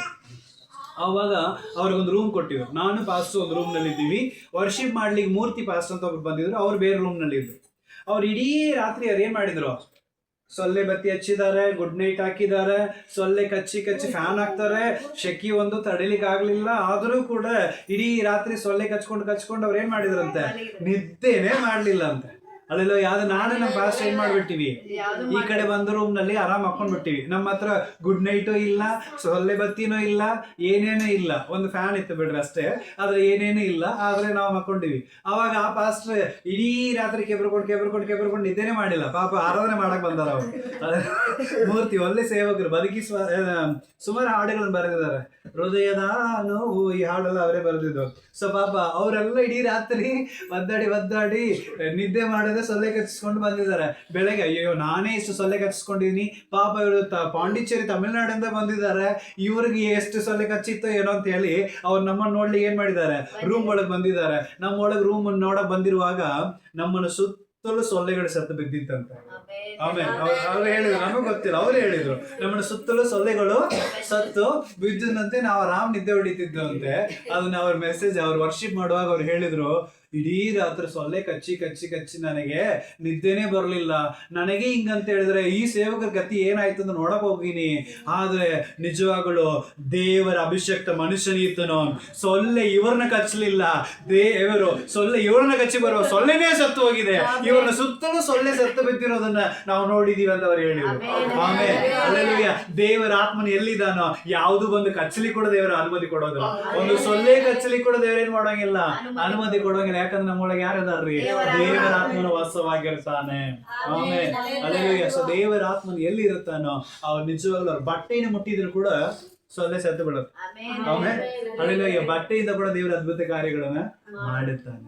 Speaker 1: ಆವಾಗ ಅವ್ರಿಗೊಂದು ರೂಮ್ ಕೊಟ್ಟಿದ್ರು. ನಾನು ಪಾಸ್ಟರ್ ಒಂದು ರೂಮ್ ನಲ್ಲಿ ಇದ್ದೀವಿ. ವರ್ಷಿಪ್ ಮಾಡ್ಲಿಕ್ಕೆ ಮೂರ್ತಿ ಪಾಸ್ಟರ್ ಅಂತ ಒಬ್ರು ಬಂದಿದ್ರು. ಅವ್ರು ಬೇರೆ ರೂಮ್ ನಲ್ಲಿ ಇದ್ರು. ಅವ್ರು ಇಡೀ ರಾತ್ರಿ ಅವ್ರು ಏನ್ ಮಾಡಿದ್ರು? ಸೊಳ್ಳೆ ಬತ್ತಿ ಹಚ್ಚಿದ್ದಾರೆ, ಗುಡ್ ನೈಟ್ ಹಾಕಿದ್ದಾರೆ, ಸೊಳ್ಳೆ ಕಚ್ಚಿ ಫ್ಯಾನ್ ಹಾಕ್ತಾರೆ. ಶೆಕಿ ಒಂದು ತಡಿಲಿಕ್ಕೆ ಆಗ್ಲಿಲ್ಲ. ಆದ್ರೂ ಕೂಡ ಇಡೀ ರಾತ್ರಿ ಸೊಳ್ಳೆ ಕಚ್ಕೊಂಡು ಅವ್ರು ಏನ್ ಮಾಡಿದ್ರಂತೆ? ನಿದ್ದೆನೆ ಮಾಡ್ಲಿಲ್ಲ ಅಂತೆ. ಅಲ್ಲೆಲ್ಲ ಯಾವ್ದು ನಾನು ನಮ್ಮ ಪಾಸ್ಟ್ ಏನ್ ಮಾಡ್ಬಿಟ್ಟಿವಿ? ಈ ಕಡೆ ಬಂದ ರೂಮ್ ನಲ್ಲಿ ಆರಾಮ್ ಹಾಕೊಂಡ್ಬಿಟ್ಟಿವಿ. ನಮ್ಮ ಹತ್ರ ಗುಡ್ ನೈಟು ಇಲ್ಲ, ಸೊಳ್ಳೆ ಬತ್ತಿನೂ ಇಲ್ಲ, ಏನೇನೂ ಇಲ್ಲ. ಒಂದು ಫ್ಯಾನ್ ಇತ್ತು ಬಿಡ್ರಿ ಅಷ್ಟೇ, ಆದ್ರೆ ಏನೇನು ಇಲ್ಲ. ಆದ್ರೆ ನಾವು ಹಾಕೊಂಡಿವಿ. ಅವಾಗ ಆ ಪಾಸ್ಟರ್ ಇಡೀ ರಾತ್ರಿ ಕೆಬ್ರಕೊಂಡು ನಿದ್ದೆನೆ ಮಾಡಿಲ್ಲ. ಪಾಪ ಆರಾಧನೆ ಮಾಡಕ್ ಬಂದಾರ ಅವ್ರು. ಮೂರ್ತಿ ಒಳ್ಳೆ ಸೇವಕರು, ಸುಮಾರು ಹಾಡುಗಳನ್ನು ಬರೆದಿದ್ದಾರೆ. ಹೃದಯದ ನೋವು ಈ ಹಾಡೆಲ್ಲ ಅವರೇ ಬರೆದಿದ್ದು. ಸೊ ಪಾಪ ಅವರೆಲ್ಲ ಇಡೀ ರಾತ್ರಿ ಒದ್ದಾಡಿ ನಿದ್ದೆ ಮಾಡದೆ ಸೊಳ್ಳೆ ಕಚ್ಚಿಸ್ಕೊಂಡು ಬಂದಿದ್ದಾರೆ. ಬೆಳಗ್ಗೆ ಅಯ್ಯೋ ನಾನೇ ಇಷ್ಟು ಸೊಳ್ಳೆ ಕಚ್ಚಿಸ್ಕೊಂಡಿದೀನಿ, ಪಾಪ ಇವರು ಪಾಂಡಿಚೇರಿ ತಮಿಳ್ನಾಡಿಂದ ಬಂದಿದ್ದಾರೆ, ಇವ್ರಿಗೆ ಎಷ್ಟು ಸೊಳ್ಳೆ ಕಚ್ಚಿತ್ತೋ ಏನೋ ಅಂತ ಹೇಳಿ ಅವ್ರು ನಮ್ಮನ್ನು ನೋಡ್ಲಿಕ್ಕೆ ಏನ್ ಮಾಡಿದ್ದಾರೆ? ರೂಮ್ ಒಳಗೆ ಬಂದಿದ್ದಾರೆ. ನಮ್ಮ ಒಳಗೆ ರೂಮ್ ನೋಡಕ್ ಬಂದಿರುವಾಗ ನಮ್ಮನ್ನು ಸುತ್ತಲೂ ಸೊಳ್ಳೆಗಳು ಸತ್ತು ಬಿದ್ದಿತ್ತಂತೆ. ಆಮೇಲೆ ಅವ್ರು ಹೇಳಿದ್ರು, ನಮಗ್ ಗೊತ್ತಿಲ್ಲ, ಅವ್ರು ಹೇಳಿದ್ರು ನಮ್ಮನ್ನ ಸುತ್ತಲೂ ಸೊಳ್ಳೆಗಳು ಸತ್ತು ಬಿದ್ದಂತೆ ನಾವು ಆರಾಮ್ ನಿದ್ದೆ ಹೊಡಿತಿದ್ದು ಅಂತೆ. ಅದನ್ನ ಅವ್ರ ಮೆಸೇಜ್ ಅವ್ರು ವರ್ಷಿಪ್ ಮಾಡುವಾಗ ಅವ್ರು ಹೇಳಿದ್ರು, ಇಡೀ ರಾತ್ರಿ ಸೊಳ್ಳೆ ಕಚ್ಚಿ ನನಗೆ ನಿದ್ದೆನೆ ಬರಲಿಲ್ಲ. ನನಗೆ ಹಿಂಗಂತ ಹೇಳಿದ್ರೆ ಈ ಸೇವಕರ ಗತಿ ಏನಾಯ್ತು ಅಂತ ನೋಡಕ್ ಹೋಗಿನಿ. ಆದ್ರೆ ನಿಜವಾಗಲು ದೇವರ ಅಭಿಷಕ್ತ ಮನುಷ್ಯನಿತ್ತನು. ಸೊಳ್ಳೆ ಇವ್ರನ್ನ ಕಚ್ಚಲಿಲ್ಲ, ದೇವರು ಸೊಳ್ಳೆ ಇವ್ರನ್ನ ಕಚ್ಚಿ ಬರುವ ಸೊಳ್ಳೆನೇ ಸತ್ತು ಹೋಗಿದೆ. ಇವ್ರನ್ನ ಸುತ್ತಲೂ ಸೊಳ್ಳೆ ಸತ್ತು ಬಿದ್ದಿರೋದನ್ನ ನಾವು ನೋಡಿದೀವಿ ಅಂತ ಅವ್ರು ಹೇಳಿದ್ರು. ಆಮೇಲೆ ಅಲ್ಲೆಲ್ಲೂಯ್ಯ, ದೇವರ ಆತ್ಮನ ಎಲ್ಲಿದ್ದಾನೋ ಯಾವುದು ಬಂದು ಕಚ್ಚಲಿ ಕೂಡ ದೇವರ ಅನುಮತಿ ಕೊಡೋದು. ಒಂದು ಸೊಳ್ಳೆ ಕಚ್ಚಲಿ ಕೂಡ ದೇವರೇನ್ ಮಾಡೋಂಗಿಲ್ಲ, ಅನುಮತಿ ಕೊಡೋಂಗಿಲ್ಲ. ಯಾಕಂದ್ರೆ ನಮ್ಮೊಳಗೆ ಯಾರಿದಾರ್ರಿ? ದೇವರ ಆತ್ಮನ ವಾಸವಾಗಿರ್ತಾನೆ. ಆಮೇಲೆ ಅಲ್ಲೆಲೂಯ. ಸೊ ದೇವರ ಆತ್ಮನ ಎಲ್ಲಿ ಇರುತ್ತಾನೋ ಅವ್ರು ನಿಜವಾಗ್ಲೂ ಅವ್ರ ಬಟ್ಟೆಯನ್ನು ಮುಟ್ಟಿದ್ರು ಕೂಡ ಸೊಳ್ಳೆ ಸತ್ತು ಬಿಡುತ್ತೆ. ಆಮೇಲೆ ಅಲ್ಲೆಲೂಯ. ಬಟ್ಟೆಯಿಂದ ಕೂಡ ದೇವರ ಅದ್ಭುತ ಕಾರ್ಯಗಳನ್ನ ಮಾಡುತ್ತಾನೆ.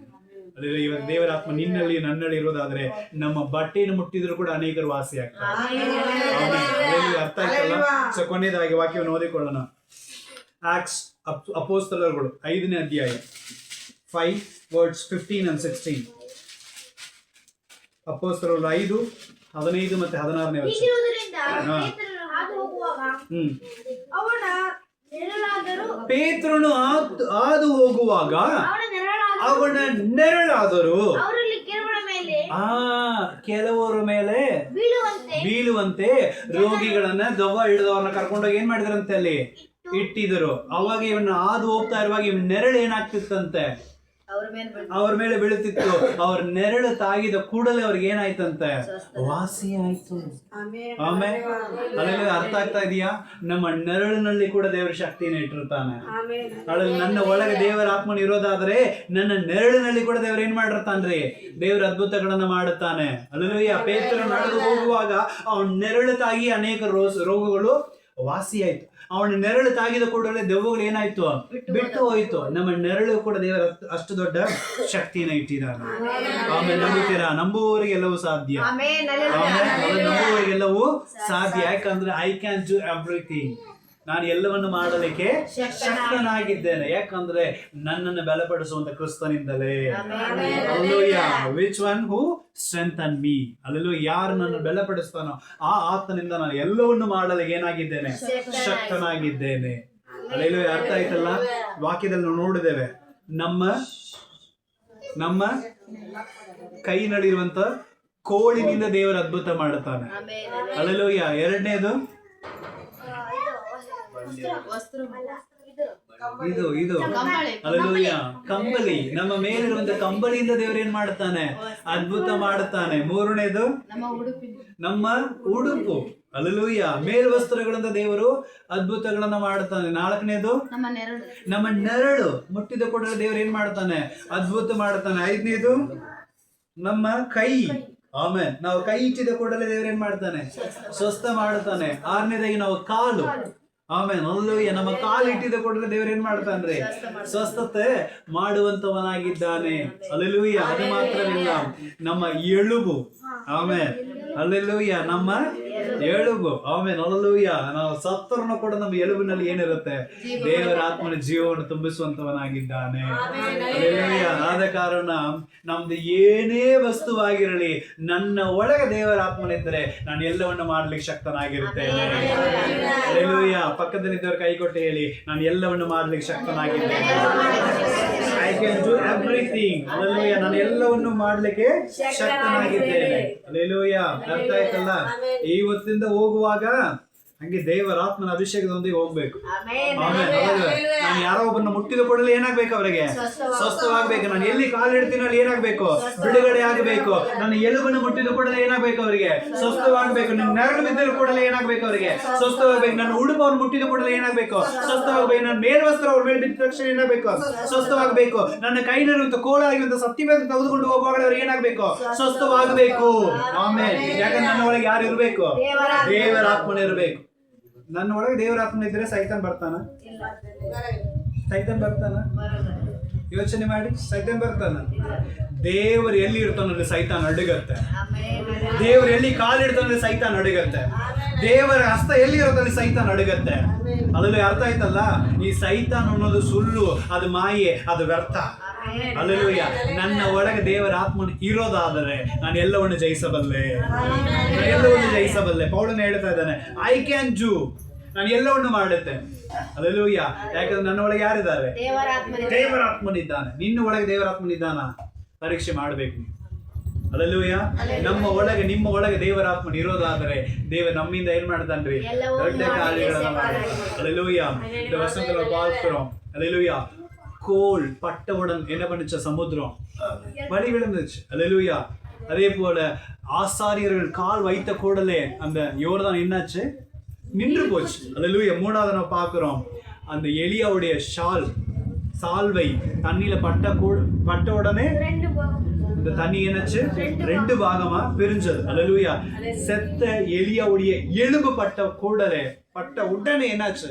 Speaker 1: ಅಲ್ಲೆಲ್ಲ ಇವತ್ತು ದೇವರ ಆತ್ಮ ನಿನ್ನಲ್ಲಿ ನನ್ನಲ್ಲಿ ಇರೋದಾದ್ರೆ ನಮ್ಮ ಬಟ್ಟೆಯನ್ನು ಮುಟ್ಟಿದ್ರು ಕೂಡ ಅನೇಕರು ವಾಸಿ ಆಗ್ತಾರೆ. ಅರ್ಥ ಆಯ್ತಲ್ಲ? ಸೊ ಕೊನೆಯದಾಗಿ ವಾಕ್ಯವನ್ನು ಓದಿಕೊಳ್ಳೋಣ. ಆಕ್ಟ್ಸ್ ಅಪೊಸ್ತಲರುಗಳು 5ನೇ ಅಧ್ಯಾಯ 5:15-16. ಅಪೊಸ್ತಲರು 5:15 ಮತ್ತೆ 16ನೇ ವಚನ.
Speaker 4: ಹೀಗಿರುವುದರಿಂದ ಪೇತ್ರನು ಹಾದು ಹೋಗುವಾಗ ಅವನ ನೆರಳಾದರೂ
Speaker 1: ಪೇತ್ರನು ಹಾದು ಹೋಗುವಾಗ ಅವನ ನೆರಳಾದರೂ
Speaker 4: ಅವರಲ್ಲಿ ಕೆಲವರ ಮೇಲೆ
Speaker 1: ಕೆಲವರ ಮೇಲೆ ಬೀಳುವಂತೆ ರೋಗಿಗಳನ್ನ ದೆವ್ವ ಹಿಡಿದವ್ರನ್ನ ಕರ್ಕೊಂಡೋಗಿ ಏನ್ ಮಾಡಿದ್ರಂತೆ ಅಲ್ಲಿ ಇಟ್ಟಿದ್ರು. ಅವಾಗ ಇವನ್ನ ಹಾದು ಹೋಗ್ತಾ ಇರುವಾಗ ಇವನ್ ನೆರಳು ಏನಾಗ್ತಿತ್ತಂತೆ? ಅವ್ರ ಮೇಲೆ ಬೀಳುತ್ತಿತ್ತು. ಅವ್ರ ನೆರಳು ತಾಗಿದ ಕೂಡಲೇ ಅವ್ರಿಗೆ ಏನಾಯ್ತಂತೆ? ವಾಸಿ ಆಯ್ತು. ಆಮೇಲೆ ಅಲ್ಲೆಲ್ಲ ಅರ್ಥ ಆಗ್ತಾ ಇದೆಯಾ? ನಮ್ಮ ನೆರಳಿನಲ್ಲಿ ಕೂಡ ದೇವರ ಶಕ್ತಿಯನ್ನು ಇಟ್ಟಿರ್ತಾನೆ. ಅದ್ರಲ್ಲಿ ನನ್ನ ಒಳಗೆ ದೇವರ ಆತ್ಮನ ಇರೋದಾದ್ರೆ ನನ್ನ ನೆರಳಿನಲ್ಲಿ ಕೂಡ ದೇವ್ರ ಏನ್ ಮಾಡಿರ್ತಾನ್ರಿ? ದೇವರ ಅದ್ಭುತಗಳನ್ನ ಮಾಡುತ್ತಾನೆ. ಅಲ್ಲೆಲ್ಲ ಪೇತ್ರನು ನಡೆದು ಹೋಗುವಾಗ ಅವನ ನೆರಳು ತಾಗಿ ಅನೇಕ ರೋಗಗಳು ವಾಸಿ ಆಯ್ತು. ಅವನ ನೆರಳು ತಾಗಿದ ಕೂಡಲೇ ದೆವ್ವಗಳು ಏನಾಯ್ತು? ಬಿಟ್ಟು ಹೋಯ್ತು. ನಮ್ಮ ನೆರಳು ಕೂಡ ದೇವರ ಅಷ್ಟು ದೊಡ್ಡ ಶಕ್ತಿನ ಇಟ್ಟಿದ್ದಾನೆ. ಆಮೇಲೆ ನಂಬುತ್ತೀರಾ? ನಂಬುವವರಿಗೆಲ್ಲವೂ ಸಾಧ್ಯ. ನಂಬುವವರಿಗೆಲ್ಲವೂ ಸಾಧ್ಯ. ಯಾಕಂದ್ರೆ ಐ ಕ್ಯಾನ್ ಡೂ ಎವ್ರಿಥಿಂಗ್. ನಾನು ಎಲ್ಲವನ್ನು ಮಾಡಲಿಕ್ಕೆ ಶಕ್ತನಾಗಿದ್ದೇನೆ. ಯಾಕಂದ್ರೆ ನನ್ನನ್ನು ಬಲಪಡಿಸುವಂತ ಕ್ರಿಸ್ತನಿಂದಲೇ. Which one who strengthen me. Alleluia ಯಾರು ನನ್ನ ಬಲಪಡಿಸ್ತಾನೋ ಆ ಆತನಿಂದ ನಾನು ಎಲ್ಲವನ್ನು ಮಾಡಲಿಕ್ಕೆ ಏನಾಗಿದ್ದೇನೆ? ಶಕ್ತನಾಗಿದ್ದೇನೆ. ಅಲ್ಲೆಲ್ಲೂ ಅರ್ಥ ಆಯ್ತಲ್ಲ? ವಾಕ್ಯದಲ್ಲಿ ನಾವು ನೋಡಿದ್ದೇವೆ, ನಮ್ಮ ಕೈನಲ್ಲಿರುವಂತ ಕೋಳಿನಿಂದ ದೇವರ ಅದ್ಭುತ ಮಾಡುತ್ತಾನೆ. ಅಲ್ಲೆಲ್ಲೂಯ್ಯ. ಎರಡನೇದು ಇದು ಅಲ್ಲೆಲೂಯ್ಯ ಕಂಬಳಿ. ನಮ್ಮ ಮೇಲಿರುವಂತ ಕಂಬಳಿಯಿಂದ ದೇವರು ಏನ್ ಮಾಡುತ್ತಾನೆ? ಅದ್ಭುತ ಮಾಡುತ್ತಾನೆ. ಮೂರನೇದು ನಮ್ಮ ಉಡುಪು. ಅಲ್ಲೆಲೂಯ್ಯ ಮೇಲ್ವಸ್ತ್ರಗಳಿಂದ ದೇವರು ಅದ್ಭುತಗಳನ್ನ ಮಾಡುತ್ತಾನೆ. ನಾಲ್ಕನೇದು ನಮ್ಮ ನೆರಳು ಮುಟ್ಟಿದ ಕೂಡಲೇ ದೇವರು ಏನ್ ಮಾಡ್ತಾನೆ? ಅದ್ಭುತ ಮಾಡುತ್ತಾನೆ. ಐದನೇದು ನಮ್ಮ ಕೈ. ಆಮೇಲೆ ನಾವು ಕೈ ಇಚ್ಚಿದ ಕೂಡಲೇ ದೇವರು ಏನ್ ಮಾಡ್ತಾನೆ? ಸ್ವಸ್ಥ ಮಾಡುತ್ತಾನೆ. ಆರನೇದಾಗಿ ನಾವು ಕಾಲು. ಆಮೇಲೆ ಅಲ್ಲೂಯ್ಯ ನಮ್ಮ ಕಾಲು ಇಟ್ಟಿದ ಕೂಡಲೇ ದೇವರು ಏನ್ ಮಾಡ್ತಾನ್ರಿ? ಸ್ವಸ್ಥತೆ ಮಾಡುವಂತವನಾಗಿದ್ದಾನೆ. ಅಲ್ಲೆಲೂಯ್ಯ. ಅದು ಮಾತ್ರವಿಲ್ಲ, ನಮ್ಮ ಎಲುಬು. ಆಮೇಲೆ ಅಲ್ಲೆಲೂಯ್ಯ ನಮ್ಮ ಎಲುಬು. ಆಮೇಲೆ ಅಲ್ಲೆಲೂಯ್ಯ ನಾವು ಸತ್ತರನ್ನು ಕೂಡ ನಮ್ಮ ಎಲುಬಿನಲ್ಲಿ ಏನಿರುತ್ತೆ? ದೇವರ ಆತ್ಮನ ಜೀವವನ್ನು ತುಂಬಿಸುವಂತವನಾಗಿದ್ದಾನೆ. ಅಲ್ಲೆಲೂಯ್ಯ. ಆದ ಕಾರಣ ನಮ್ದು ಏನೇ ವಸ್ತುವಾಗಿರಲಿ ನನ್ನ ಒಳಗೆ ದೇವರ ಆತ್ಮನಿದ್ದರೆ ನಾನು ಎಲ್ಲವನ್ನು ಮಾಡ್ಲಿಕ್ಕೆ ಶಕ್ತನಾಗಿರುತ್ತೇನೆ. ಅಲ್ಲೆಲೂಯ್ಯ. ಪಕ್ಕದಲ್ಲಿದ್ದವ್ರ ಕೈ ಕೊಟ್ಟು ಹೇಳಿ, ನಾನು ಎಲ್ಲವನ್ನು ಮಾಡ್ಲಿಕ್ಕೆ ಶಕ್ತನಾಗಿದ್ದೇನೆ. I can do everything. Alleluia. ನಾನು ಎಲ್ಲವನ್ನು ಮಾಡ್ಲಿಕ್ಕೆ ಶಕ್ತನಾಗಿದ್ದೇನೆ. ಅಲ್ಲೆಲೂಯ್ಯ. ಅರ್ಥ ಆಯ್ತಲ್ಲ? ಇವತ್ತಿಂದ ಹೋಗುವಾಗ ಹಂಗೆ ದೇವರ ಆತ್ಮನ ಅಭಿಷೇಕದೊಂದಿಗೆ ಹೋಗ್ಬೇಕು. ಆಮೇಲೆ ನಾನು ಯಾರೋ ಒಬ್ಬನ ಮುಟ್ಟಿದ ಕೂಡಲೇ ಏನಾಗ್ಬೇಕು? ಅವರಿಗೆ ಸ್ವಸ್ಥವಾಗ್ಬೇಕು. ನಾನು ಎಲ್ಲಿ ಕಾಲಿಡ್ತೀನಿ ಅಲ್ಲಿ ಏನಾಗ್ಬೇಕು? ಬಿಡುಗಡೆ ಆಗಬೇಕು. ನನ್ನ ಎಲುಬನ್ನು ಮುಟ್ಟಿದ ಕೂಡಲೇ ಏನಾಗ್ಬೇಕು? ಅವರಿಗೆ ಸ್ವಸ್ಥವಾಗ್ಬೇಕು. ನನ್ನ ನೆರಳು ಬಿದ್ದರೂ ಕೂಡಲೇ ಏನಾಗ್ಬೇಕು? ಅವರಿಗೆ ಸ್ವಸ್ಥವಾಗ್ಬೇಕು. ನನ್ನ ಉಡುಪು ಅವ್ರು ಮುಟ್ಟಿದ ಕೂಡಲೇ ಏನಾಗ್ಬೇಕು? ಸ್ವಸ್ಥವಾಗ್ಬೇಕು. ನನ್ನ ಮೇಲ್ವಸ್ತ್ರ ಅವ್ರ ಮೇಲೆ ಬಿದ್ದ ತಕ್ಷಣ ಏನಾಗ್ಬೇಕು? ಸ್ವಸ್ಥವಾಗಬೇಕು. ನನ್ನ ಕೈನಲ್ಲಿರುವಂತ ಕೋಲಾಗಿರುವಂತ ಸತ್ಯವೇದ ತೆಗೆದುಕೊಂಡು ಹೋಗುವಾಗ ಅವ್ರು ಏನಾಗ್ಬೇಕು? ಸ್ವಸ್ಥವಾಗಬೇಕು. ಆಮೇಲೆ ಯಾಕಂದ್ರೆ ನನ್ನ ಒಳಗೆ ಯಾರು ಇರ್ಬೇಕು? ದೇವರ ಆತ್ಮನ ಇರಬೇಕು. ನನ್ನ ಒಳಗೆ ದೇವರ ಆತ್ಮನ ಇದ್ರೆ ಸೈತಾನ್ ಬರ್ತಾನ? ಯೋಚನೆ ಮಾಡಿ. ಸೈತಾನ್ ಬರ್ತಾನ? ದೇವರು ಎಲ್ಲಿ ಇರ್ತಾನಲ್ಲಿ ಸೈತಾನ್ ಅಡುಗತ್ತೆ. ದೇವರು ಎಲ್ಲಿ ಕಾಲಿಡ್ತಾನಲ್ಲಿ ಸೈತಾನ್ ಅಡುಗತ್ತೆ. ದೇವರ ಹಸ್ತ ಎಲ್ಲಿ ಇರುತ್ತಲ್ಲಿ ಸೈತಾನ್ ಅಡುಗತ್ತೆ. ಅದ್ರಲ್ಲಿ ಅರ್ಥ ಆಯ್ತಲ್ಲ? ಈ ಸೈತಾನ್ ಅನ್ನೋದು ಸುಳ್ಳು, ಅದು ಮಾಯೆ, ಅದು ವ್ಯರ್ಥ. ಅಲ್ಲೆಲೂಯ್ಯ. ನನ್ನ ಒಳಗೆ ದೇವರ ಆತ್ಮನು ಇರೋದಾದರೆ ನಾನು ಎಲ್ಲವನ್ನು ಜಯಿಸಬಲ್ಲೆ. ಪೌಲನು ಹೇಳ್ತಾ ಇದ್ದಾನೆ, ಐ ಕ್ಯಾನ್ ಡೂ. ನಾನು ಎಲ್ಲವನ್ನು ಮಾಡುತ್ತೆ. ಅಲ್ಲೆಲೂಯ್ಯ. ಯಾಕಂದ್ರೆ ನನ್ನ ಒಳಗೆ ಯಾರಿದ್ದಾರೆ? ದೇವರ ಆತ್ಮನಿದ್ದಾನೆ. ನಿನ್ನ ಒಳಗೆ ದೇವರ ಆತ್ಮನಿದ್ದಾನ? ಪರೀಕ್ಷೆ ಮಾಡಬೇಕು. ಅಲ್ಲೆಲೂಯ್ಯ. ನಮ್ಮ ಒಳಗೆ ನಿಮ್ಮ ಒಳಗೆ ದೇವರ ಆತ್ಮನ ಇರೋದಾದರೆ ದೇವರು ನಮ್ಮಿಂದ ಏನ್ ಮಾಡ್ತಾನ್ರಿ? ದೊಡ್ಡ ಕಾರ್ಯಗಳನ್ನ ಮಾಡ್ತಾನೆ. ಅಲ್ಲೆಲೂಯ್ಯ. இந்த வசனங்களை பார்க்கிறோம். அல்லேலூயா. கோல் பட்டவுடன் என்ன பண்ணுச்சு? சமுத்திரம் வழி விழுந்துச்சு. அல்லேலூயா. அதே போல ஆசாரியர்கள் கால் வைத்த கூடலே அந்த யோர்தான் என்னாச்சு? நின்று போச்சு. அல்லேலூயா. மூணாவது நம்ம பார்க்கிறோம், அந்த எலியாவுடைய ஷால் சால்வை தண்ணியில பட்ட உடனே இந்த தண்ணி என்னாச்சு 2 பாகமா பிரிஞ்சது. அல்லேலூயா. செத்த எலியாவுடைய எலும்பு பட்ட உடனே என்னாச்சு?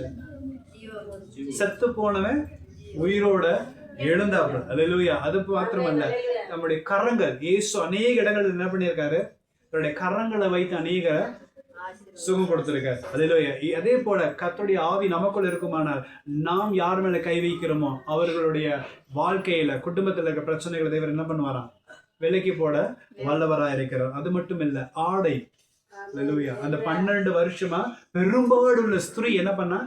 Speaker 1: செத்து போனவன் உயிரோட எழுந்தார்கள். அல்லேலூயா. அது மாத்திரமல்ல, நம்முடைய கரங்கள், இயேசு அநேக இடங்கள் என்ன பண்ணியிருக்காரு? அவருடைய கரங்களை வைத்து அநேக சுகம் கொடுத்திருக்காரு. அல்லேலூயா. அதே போல கர்த்தருடைய ஆவி நமக்குள்ள இருக்குமானால் நாம் யார் மேல கை வைக்கிறோமோ அவர்களுடைய வாழ்க்கையில, குடும்பத்துல இருக்க பிரச்சனைகளை தேவன் என்ன பண்ணுவாராம்? விலைக்கு போட வல்லவராக இருக்கிறார். அது மட்டும் இல்ல, ஆடை. அல்லேலூயா. அந்த 12 வருஷமா பெரும்பாடு உள்ள ஸ்திரீ என்ன பண்ணா?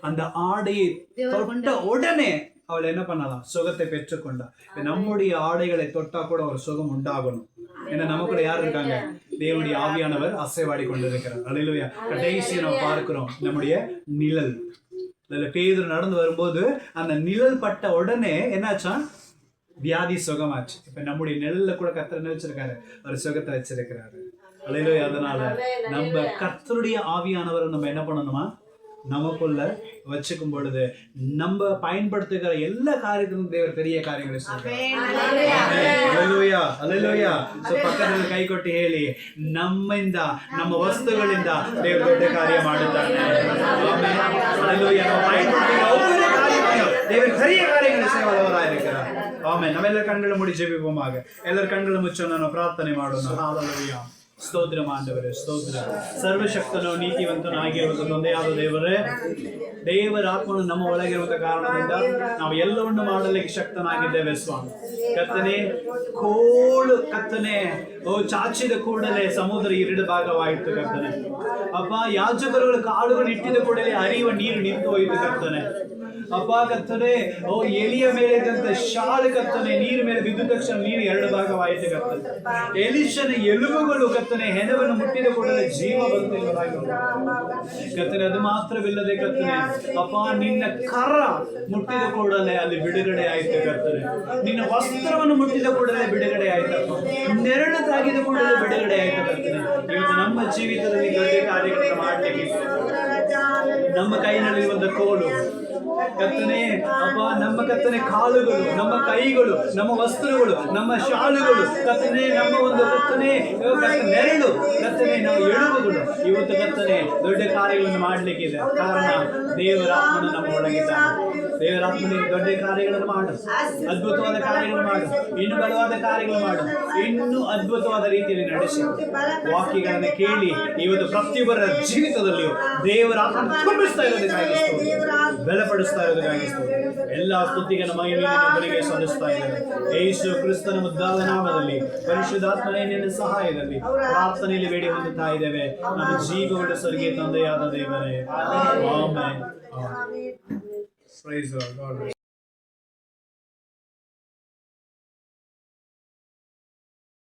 Speaker 1: அந்த ஆடையை தொட்ட உடனே அவள் என்ன பண்ணலாம்? சுகத்தை பெற்றுக்கொண்டா. நம்முடைய ஆடைகளை தொட்டா கூட ஒரு சுகம் உண்டாகணும். ஏன்னா நமக்குள்ள யார் இருக்காங்க? தேவனுடைய ஆவியானவர் அசைவாடி கொண்டிருக்கிறார். அல்லேலூயா. கடைசியை நம்ம பார்க்கிறோம் நம்முடைய நிழல். பேதுரு நடந்து வரும்போது அந்த நிழல் பட்ட உடனே என்னாச்சா? வியாதி சுகமாச்சு. இப்ப நம்முடைய நிழல்ல கூட கர்த்தர் என்ன வச்சிருக்காரு? ஒரு சுகத்தை வச்சிருக்கிறாரு. அல்லேலூயா. அதனால நம்ம கர்த்தருடைய ஆவியானவரை நம்ம என்ன பண்ணணுமா? நமக்குள்ள வச்சுக்கும் பொழுது நம்ம பயன்படுத்துகிற எல்லா காரியத்திலும் தேவர் பெரிய ಕಾರ್ಯಗಳು அல்லேலூயா. அல்லேಲೂಯಾ. ಸೊ ಪಕ್ಕದಲ್ಲಿ ಕೈ ಕೊಟ್ಟು ಹೇಳಿ, ನಮ್ಮಿಂದ ನಮ್ಮ ವಸ್ತುಗಳಿಂದ ದೇವರು ದೊಡ್ಡ ಕಾರ್ಯ ಮಾಡುತ್ತಾನೆ. ಆಮೆನ್. அல்லேலூயா. ನಾವು பயன்படுத்துகிற ஒவ்வொரு காரியத்தையும் தேவர் பெரிய காரியங்களை செய்வதவராயிருக்கிறார். ಆಮೆನ್. ನಾವೆಲ್ಲರ ಕಣ್ಣುಗಳನ್ನು ಮುಚ್ಚಿ ಜಪಿಪೋಮಾಗ. ಎಲ್ಲರ ಕಣ್ಣುಗಳನ್ನು ಮುಚ್ಚೋಣ, ನಾವು ಪ್ರಾರ್ಥನೆ ಮಾಡೋಣ. ಹಲ್ಲೆಲೂಯಾ. ಸ್ತೋತ್ರ ಆಂಡವರೇ, ಸ್ತೋತ್ರ. ಸರ್ವಶಕ್ತನು ನೀತಿವಂತನು ಆಗಿರುವಂತ ತಂದೆಯಾದ ದೇವರೇ, ದೇವರ ಆತ್ಮನು ನಮ್ಮ ಒಳಗಿರುವಂತ ಕಾರಣದಿಂದ ನಾವು ಎಲ್ಲವನ್ನು ಮಾಡಲಿಕ್ಕೆ ಶಕ್ತನಾಗಿದ್ದೇವೆ ಸ್ವಾಮಿ. ಕರ್ತನೆ, ಕೋಳು ಕರ್ತನೆ ಚಾಚಿದ ಕೂಡಲೇ ಸಮುದ್ರ 2 ಭಾಗವಾಯಿತು ಕರ್ತನೆ. ಅಪ್ಪ, ಯಾಜಕರುಗಳ ಕಾಲುಗಳು ಇಟ್ಟಿದ ಕೂಡಲೇ ಹರಿಯುವ ನೀರು ನಿಂತು ಹೋಯಿತು ಕರ್ತನೆ. ಅಪ್ಪ ಕರ್ತನೆ, ಎಲಿಯ ಮೇಲೆ ಇದ್ದಂತ ಶಾಲು ಕರ್ತನೆ ನೀರು ಮೇಲೆ ಬಿದ್ದ ತಕ್ಷಣ ನೀರು 2 ಭಾಗವಾಯಿತು ಕರ್ತನೆ. ಎಲಿಷನ ಎಲುಬುಗಳು ಕರ್ತನೆ ಹೆಣವನ್ನು ಮುಟ್ಟಿದ ಕೂಡಲೇ ಜೀವ ಬಂದಿಲ್ಲದಾಗಿ ಕರ್ತನೆ. ಅದು ಮಾತ್ರವಿಲ್ಲದೆ ಕರ್ತನೆ, ಅಪ್ಪ ನಿನ್ನ ಕರ ಮುಟ್ಟಿದ ಕೂಡಲೇ ಅಲ್ಲಿ ಬಿಡುಗಡೆ ಆಯ್ತು ಕರ್ತನೆ. ನಿನ್ನ ವಸ್ತ್ರವನ್ನು ಮುಟ್ಟಿದ ಕೂಡಲೇ ಬಿಡುಗಡೆ ಆಯ್ತಪ್ಪ. ನೆರಳು ತಾಗಿದ ಕೂಡಲೇ ಬಿಡುಗಡೆ ಆಯ್ತು ಕರ್ತನೆ. ಇವತ್ತು ನಮ್ಮ ಜೀವಿತದಲ್ಲಿ ದೊಡ್ಡ ಕಾರ್ಯಗಳನ್ನು ಮಾಡಲಿಕ್ಕೆ ನಮ್ಮ ಕೈನಲ್ಲಿರುವಂತ ಕೋಲು ಕರ್ತನೆ, ಅಪ್ಪ ನಮ್ಮ ಕರ್ತನೆ ಕಾಲುಗಳು, ನಮ್ಮ ಕೈಗಳು, ನಮ್ಮ ವಸ್ತ್ರಗಳು, ನಮ್ಮ ಶಾಲುಗಳು ಕರ್ತನೆ, ನಮ್ಮ ಒಂದು ಕರ್ತನೆ ನೆರಳು ಕರ್ತನೆ, ನಾವು ಎಳುಬುಗಳು ಇವತ್ತು ಕರ್ತನೆ ದೊಡ್ಡ ಕಾರ್ಯಗಳನ್ನು ಮಾಡಲಿಕ್ಕಿದೆ. ಕಾರಣ ದೇವರ ಆತ್ಮನು ನಮ್ಮ ಒಳಗಿದ್ದಾನೆ. ದೇವರ ಆತ್ಮನಿಗೆ ದೊಡ್ಡ ಕಾರ್ಯಗಳನ್ನು ಮಾಡು, ಅದ್ಭುತವಾದ ಕಾರ್ಯಗಳು ಮಾಡು, ಇನ್ನು ಬಲವಾದ ಕಾರ್ಯಗಳು ಮಾಡು, ಇನ್ನೂ ಅದ್ಭುತವಾದ ರೀತಿಯಲ್ಲಿ ನಡೆಸಿ ವಾಕ್ಯಗಳನ್ನು ಕೇಳಿ ಇವತ್ತು ಪ್ರತಿಯೊಬ್ಬರ ಜೀವಿತದಲ್ಲಿಯೂ ದೇವರ ಆತ್ಮ ತುಂಬಿಸ್ತಾ ಇರೋದಕ್ಕಾಗಿ ಬಲಪಡಿಸ್ತಾ ಇರೋದಕ್ಕಾಗಿ ಎಲ್ಲ ಸ್ತುತಿಗಳ ಮಹಿಮೆಗೆ ಸಲ್ಲಿಸ್ತಾ ಇದ್ದಾರೆ. ಯೇಸು ಕ್ರಿಸ್ತನ ಮುದ್ದಾದ ನಾಮದಲ್ಲಿ ಪರಿಶುದ್ಧಾತ್ಮನೇ ನಿನ್ನ ಸಹಾಯದಲ್ಲಿ ಪ್ರಾರ್ಥನೆಯಲ್ಲಿ ಬೇಡಿ ಹೊಂದುತ್ತಾ ಇದ್ದೇವೆ ನಮ್ಮ ಜೀವವುಳ್ಳ ಸ್ವರ್ಗೀಯ ತಂದೆಯಾದ ದೇವರೇ. ಆಮೆನ್. Praise the Lord.